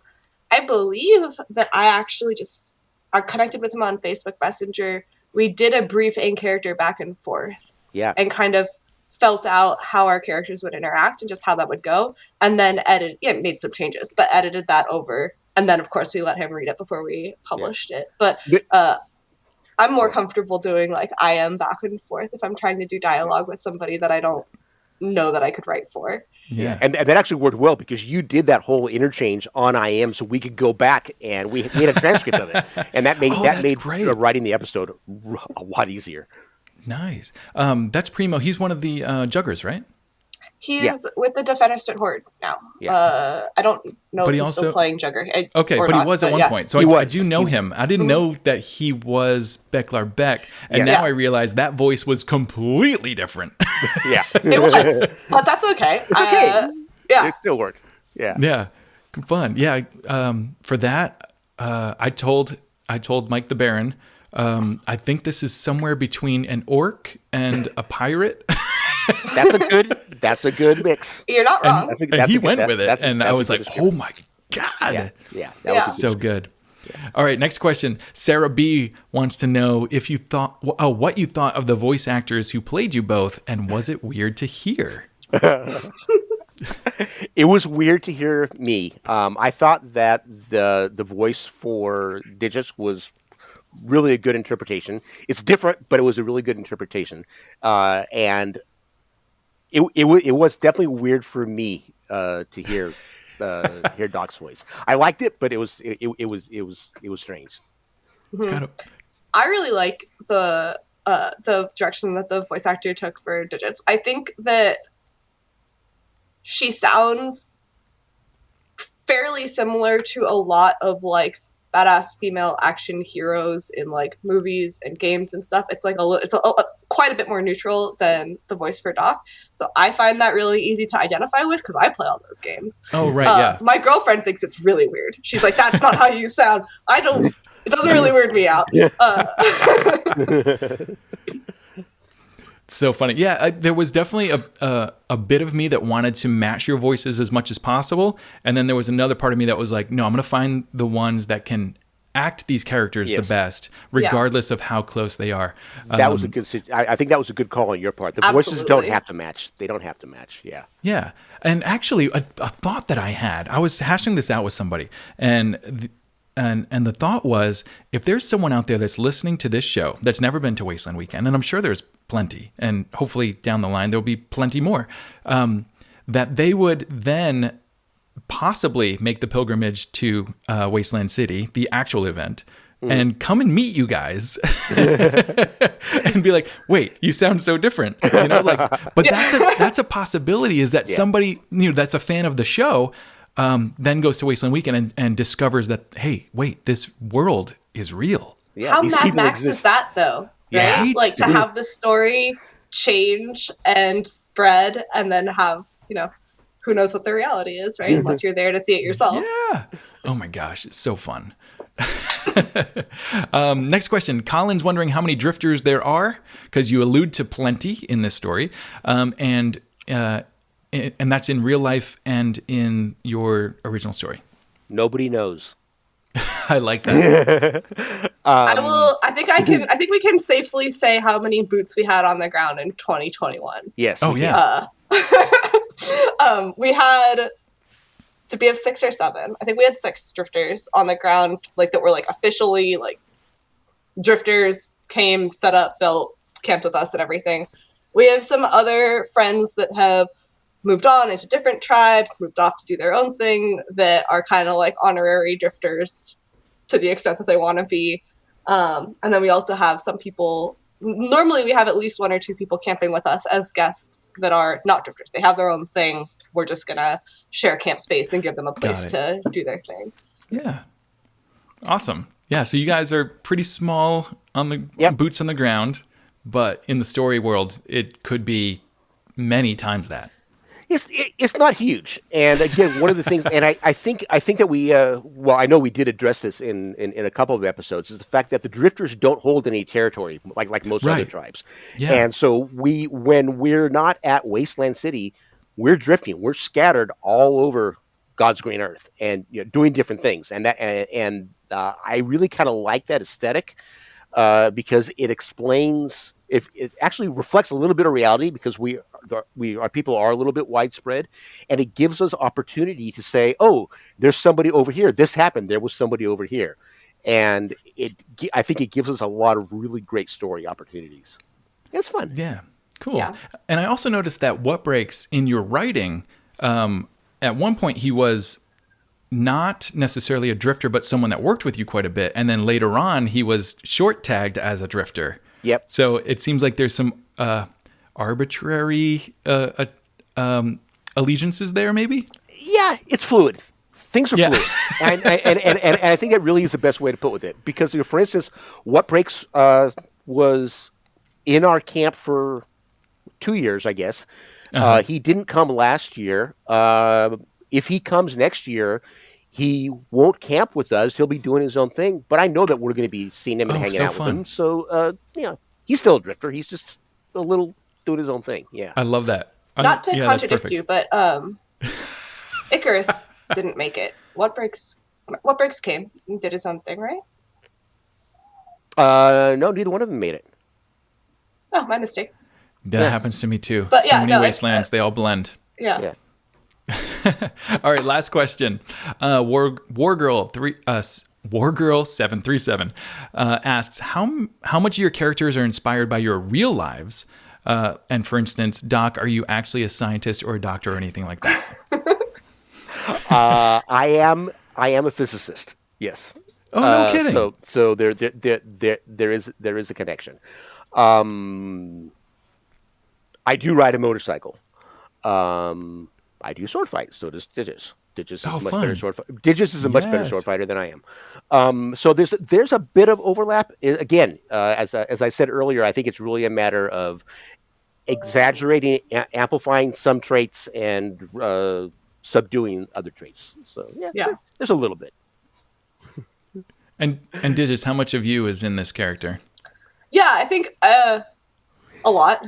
believe that I actually I connected with him on Facebook Messenger. We did a brief in-character back and forth. Yeah. And kind of felt out how our characters would interact and just how that would go. And then made some changes, but edited that over. And then, of course, we let him read it before we published it. But I'm more comfortable doing, like, I am back and forth if I'm trying to do dialogue with somebody that I don't know that I could write for. Yeah. And that actually worked well, because you did that whole interchange on IM, so we could go back and we had a transcript of it. And that made writing the episode a lot easier. Nice. That's Primo. He's one of the juggers, right? He's with the Defenestrate Horde now. Yeah. I don't know But if he he's also still playing Jugger. He was at one point. So I do know him. I didn't know that he was Beklar Beck. And now I realize that voice was completely different. Yeah. It was. But that's okay. It's okay. Yeah. It still works. Yeah. Yeah. Fun. Yeah. For that, I told Mike the Baron, I think this is somewhere between an orc and a pirate. That's a good mix. You're not wrong. And he went with it, and I was like, "Oh my god!" Yeah, was so good. Yeah. All right, next question. Sarah B wants to know if you thought, what you thought of the voice actors who played you both, and was it weird to hear? It was weird to hear me. I thought that the voice for Digits was really a good interpretation. It's different, but it was a really good interpretation, and it was definitely weird for me to hear Doc's voice. I liked it, but it was strange. Mm-hmm. Kind of. I really like the direction that the voice actor took for Digits. I think that she sounds fairly similar to a lot of, like, badass female action heroes in, like, movies and games and stuff. It's like quite a bit more neutral than the voice for Doc. So I find that really easy to identify with, because I play all those games. Oh, right, yeah. My girlfriend thinks it's really weird. She's like, that's not how you sound. It doesn't really weird me out. So funny. Yeah, there was definitely a bit of me that wanted to match your voices as much as possible. And then there was another part of me that was like, no, I'm going to find the ones that can act these characters the best, regardless of how close they are. That was a good. I think that was a good call on your part. The voices don't have to match. They don't have to match. Yeah. Yeah. And actually, a thought that I had, I was hashing this out with somebody, and the thought was, if there's someone out there that's listening to this show that's never been to Wasteland Weekend, and I'm sure there's plenty, and hopefully down the line there'll be plenty more, that they would then possibly make the pilgrimage to Wasteland City, the actual event, and come and meet you guys and be like, wait, you sound so different. You know, like, but that's a possibility, is that somebody, you know, that's a fan of the show, then goes to Wasteland Weekend and discovers that, hey, wait, this world is real. Yeah, how Mad Max is that, though? Yeah. Right? Like, to have the story change and spread, and then have, you know, who knows what the reality is, right? Unless you're there to see it yourself. Yeah. Oh my gosh, it's so fun. Next question. Colin's wondering how many drifters there are, because you allude to plenty in this story, and that's in real life and in your original story. Nobody knows. I like that. I think we can safely say how many boots we had on the ground in 2021. Yes. Oh yeah. We had, to be of 6 or 7. I think we had 6 drifters on the ground, like, that were, like, officially, like, drifters came, set up, built, camped with us and everything. We have some other friends that have moved on into different tribes, moved off to do their own thing, that are kind of like honorary drifters to the extent that they want to be. And then we also have some people, normally we have at least 1 or 2 people camping with us as guests that are not drifters. They have their own thing. We're just going to share camp space and give them a place to do their thing. Yeah. Awesome. Yeah, so you guys are pretty small on the boots on the ground, but in the story world, it could be many times that. It's not huge, and again, one of the things, and I think that we, I know we did address this in a couple of episodes, is the fact that the drifters don't hold any territory like most other tribes, and so when we're not at Wasteland City, we're drifting, we're scattered all over God's green earth, and doing different things, and I really kind of like that aesthetic because it explains. If it actually reflects a little bit of reality, because our people are a little bit widespread, and it gives us opportunity to say, oh, there's somebody over here. This happened. There was somebody over here. And I think it gives us a lot of really great story opportunities. It's fun. Yeah. Cool. Yeah. And I also noticed that What Breaks in your writing, at one point he was not necessarily a drifter, but someone that worked with you quite a bit. And then later on, he was short tagged as a drifter. Yep. So it seems like there's some arbitrary allegiances there, maybe? Yeah, it's fluid. Things are fluid. And I think that really is the best way to put with it. Because, for instance, What Breaks was in our camp for 2 years, I guess. He didn't come last year. If he comes next year, he won't camp with us. He'll be doing his own thing. But I know that we're going to be seeing him and hanging out with him. So, he's still a drifter. He's just a little doing his own thing. Yeah. I love that. Not to contradict you, but Icarus didn't make it. What Breaks came and did his own thing, right? No, neither one of them made it. Oh, my mistake. That happens to me too. But so many wastelands, they all blend. Yeah. All right, last question. Wargirl737 asks, how much of your characters are inspired by your real lives? And for instance, Doc, are you actually a scientist or a doctor or anything like that? I am a physicist. Yes. Oh, no kidding. So there is a connection. I do ride a motorcycle. I do sword fight. So does Digis. Digis is a much better sword fighter. Digis is a much better sword fighter than I am. So there's a bit of overlap. Again, as I said earlier, I think it's really a matter of exaggerating, amplifying some traits, and subduing other traits. So there's a little bit. And Digis, how much of you is in this character? Yeah, I think a lot.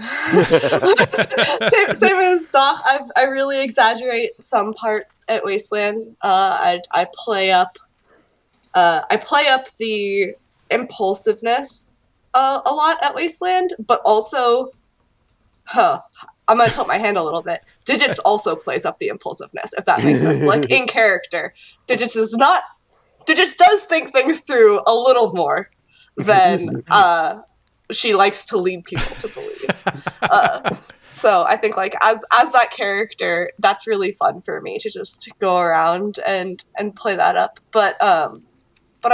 same as Doc. I really exaggerate some parts at Wasteland. I play up the impulsiveness a lot at Wasteland, but also, I'm gonna tilt my hand a little bit. Digits also plays up the impulsiveness, if that makes sense. Like in character, Digits does think things through a little more than she likes to lead people to believe. So I think like as that character, that's really fun for me to just go around and play that up. But I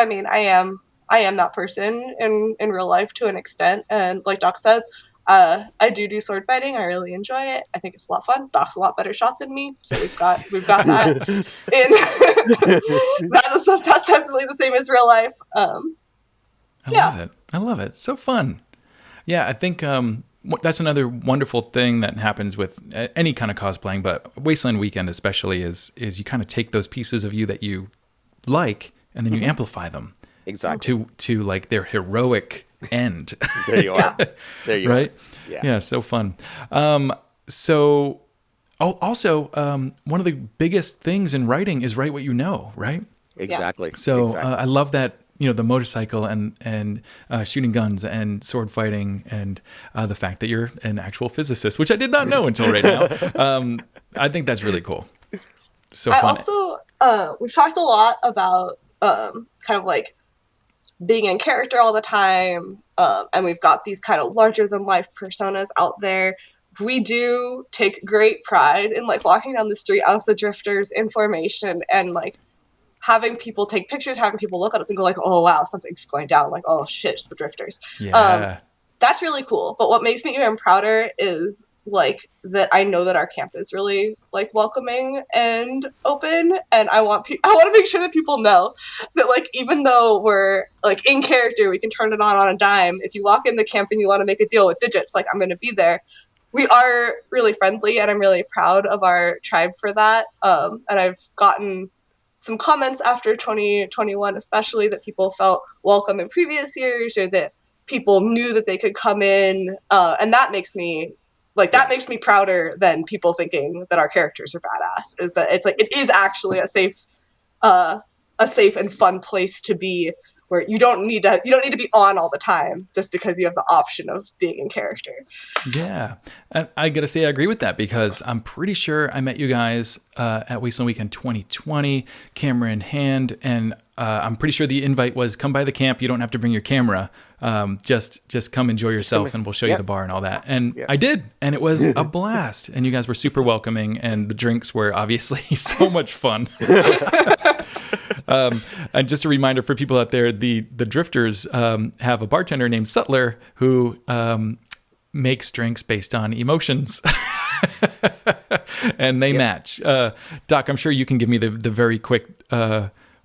mean, I am that person in real life to an extent. And like Doc says, I do sword fighting. I really enjoy it. I think it's a lot of fun. Doc's a lot better shot than me, so we've got that. That's definitely the same as real life. I love it. So fun. Yeah, I think that's another wonderful thing that happens with any kind of cosplaying, but Wasteland Weekend especially is you kind of take those pieces of you that you like and then you amplify them. Exactly. To like their heroic end. There you are. There you right? are. Yeah, so fun. So also one of the biggest things in writing is write what you know, right? Exactly. So I love that, the motorcycle and shooting guns and sword fighting and the fact that you're an actual physicist, which I did not know until right now. I think that's really cool. So fun. I also, we've talked a lot about kind of like being in character all the time and we've got these kind of larger than life personas out there. We do take great pride in like walking down the street as the drifters in formation and like having people take pictures, having people look at us and go like, oh wow, something's going down. Like, oh shit, it's the drifters. Yeah. That's really cool. But what makes me even prouder is like that I know that our camp is really like welcoming and open, and I want to make sure that people know that like even though we're like in character, we can turn it on a dime. If you walk in the camp and you want to make a deal with digits, like I'm going to be there. We are really friendly, and I'm really proud of our tribe for that. And I've gotten some comments after 2021, especially that people felt welcome in previous years, or that people knew that they could come in, and that makes me prouder than people thinking that our characters are badass. Is that it's like it is actually a safe and fun place to be, where you don't need to be on all the time just because you have the option of being in character. Yeah. And I got to say, I agree with that, because I'm pretty sure I met you guys at Wasteland Weekend 2020, camera in hand. And I'm pretty sure the invite was come by the camp. You don't have to bring your camera. Just come enjoy yourself, and we'll show you the bar and all that. And I did. And it was a blast. And you guys were super welcoming. And the drinks were obviously so much fun. And just a reminder for people out there, the drifters have a bartender named Sutler who makes drinks based on emotions. And they match. Doc, I'm sure you can give me the very quick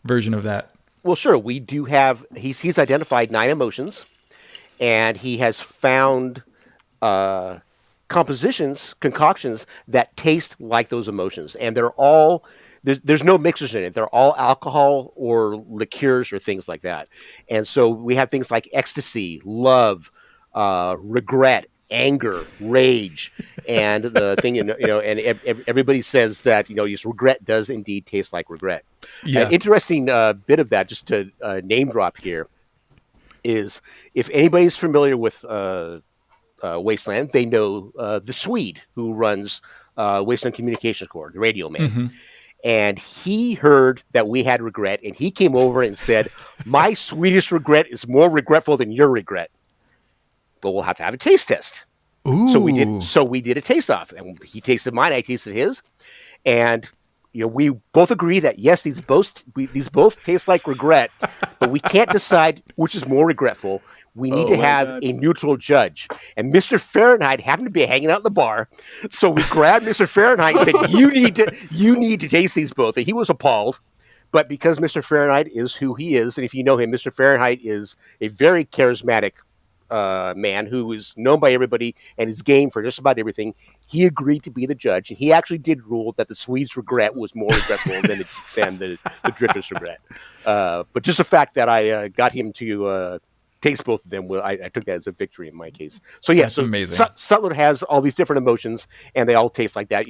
version of that. Well, sure. We do have, he's identified 9 emotions, and he has found concoctions that taste like those emotions. And they're all, there's no mixers in it. They're all alcohol or liqueurs or things like that. And so we have things like ecstasy, love, regret, anger, rage, and the thing, and everybody says that, regret does indeed taste like regret. Yeah. An interesting bit of that, just to name drop here, is if anybody's familiar with Wasteland, they know the Swede who runs Wasteland Communications Corps, the radio man. Mm-hmm. And he heard that we had regret, and he came over and said, my Swedish regret is more regretful than your regret. But we'll have to have a taste test. Ooh. So we did a taste off, and he tasted mine, I tasted his, and we both agree that yes, these both taste like regret, but we can't decide which is more regretful. We need to have a neutral judge. And Mr. Fahrenheit happened to be hanging out in the bar, so we grabbed Mr. Fahrenheit and said, "You need to taste these both." And he was appalled. But because Mr. Fahrenheit is who he is, and if you know him, Mr. Fahrenheit is a very charismatic man who is known by everybody and is game for just about everything. He agreed to be the judge, and he actually did rule that the Swedes' regret was more regretful than the drifters' regret. But just the fact that I got him to taste both of them, I took that as a victory in my case. So yeah, that's amazing. Sutler has all these different emotions, and they all taste like that.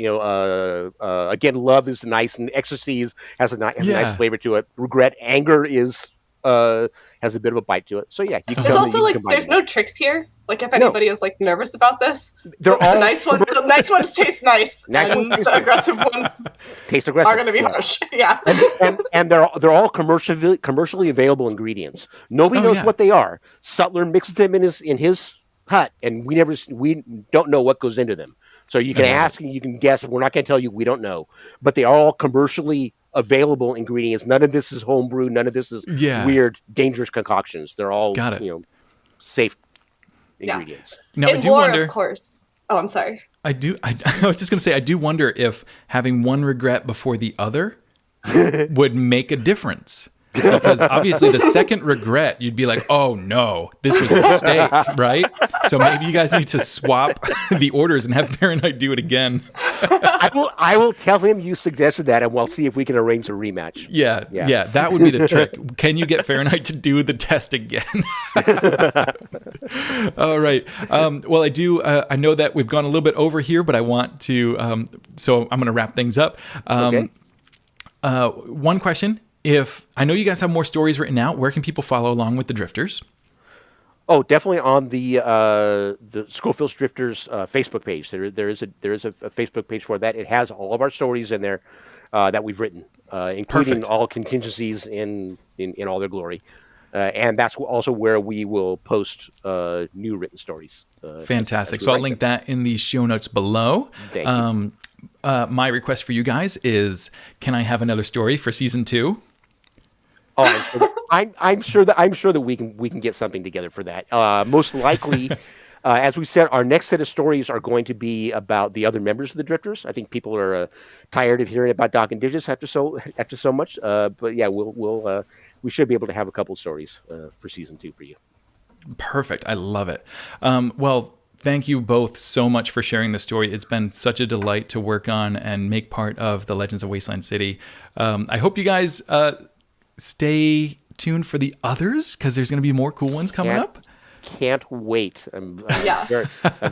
Again, love is nice, and ecstasy has a nice flavor to it. Regret, anger has a bit of a bite to it. So yeah, there's also like there's no tricks here. Like if anybody is like nervous about this, the nice ones taste nice, and the aggressive ones taste aggressive. Are going to be harsh. Yeah, and they're all commercially available ingredients. Nobody knows what they are. Sutler mixes them in his hut, and we don't know what goes into them. So you can ask and you can guess. We're not going to tell you. We don't know, but they are all commercially available ingredients. None of this is homebrew. None of this is weird, dangerous concoctions. They're all safe ingredients. Now, in lore, of course. Oh, I'm sorry. I was just going to say, I do wonder if having one regret before the other would make a difference. Because obviously the second regret, you'd be like, oh no, this was a mistake, right? So maybe you guys need to swap the orders and have Fahrenheit do it again. I will tell him you suggested that, and we'll see if we can arrange a rematch. Yeah, that would be the trick. Can you get Fahrenheit to do the test again? All right. Well, I know that we've gone a little bit over here, but I want to, so I'm going to wrap things up. One question. If I know you guys have more stories written out, where can people follow along with the Drifters? Oh, definitely on the Skofield Drifters Facebook page. There is a Facebook page for that. It has all of our stories in there that we've written, including all contingencies in all their glory. And that's also where we will post new written stories. Fantastic. So I'll link that in the show notes below. Thank you. My request for you guys is, can I have another story for season 2? Oh, I'm sure that we can get something together for that. Most likely, as we said, our next set of stories are going to be about the other members of the Drifters. I think people are tired of hearing about Doc and Digis after so much. But yeah, we should be able to have a couple stories for season 2 for you. Perfect. I love it. Well, thank you both so much for sharing the story. It's been such a delight to work on and make part of the Legends of Wasteland City. I hope you guys stay tuned for the others, because there's going to be more cool ones coming up. Can't wait. I'm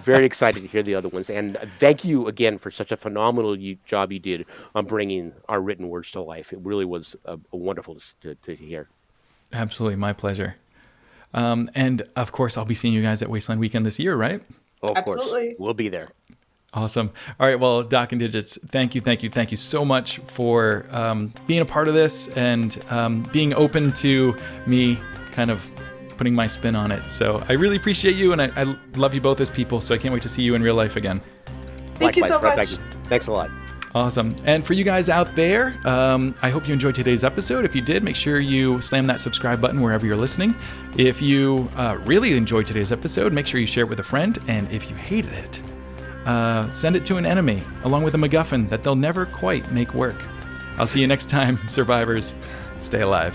very excited to hear the other ones. And thank you again for such a phenomenal job you did on bringing our written words to life. It really was wonderful to hear. Absolutely. My pleasure. And of course, I'll be seeing you guys at Wasteland Weekend this year, right? Oh, of Absolutely. course. We'll be there. Awesome. All right. Well, Doc and Digits, thank you so much for being a part of this and being open to me kind of putting my spin on it. So I really appreciate you, and I love you both as people, so I can't wait to see you in real life again. Thank you so much. Thank you. Thanks a lot. Awesome. And for you guys out there, I hope you enjoyed today's episode. If you did, make sure you slam that subscribe button wherever you're listening. If you really enjoyed today's episode, make sure you share it with a friend. And if you hated it, send it to an enemy, along with a MacGuffin that they'll never quite make work. I'll see you next time, survivors. Stay alive.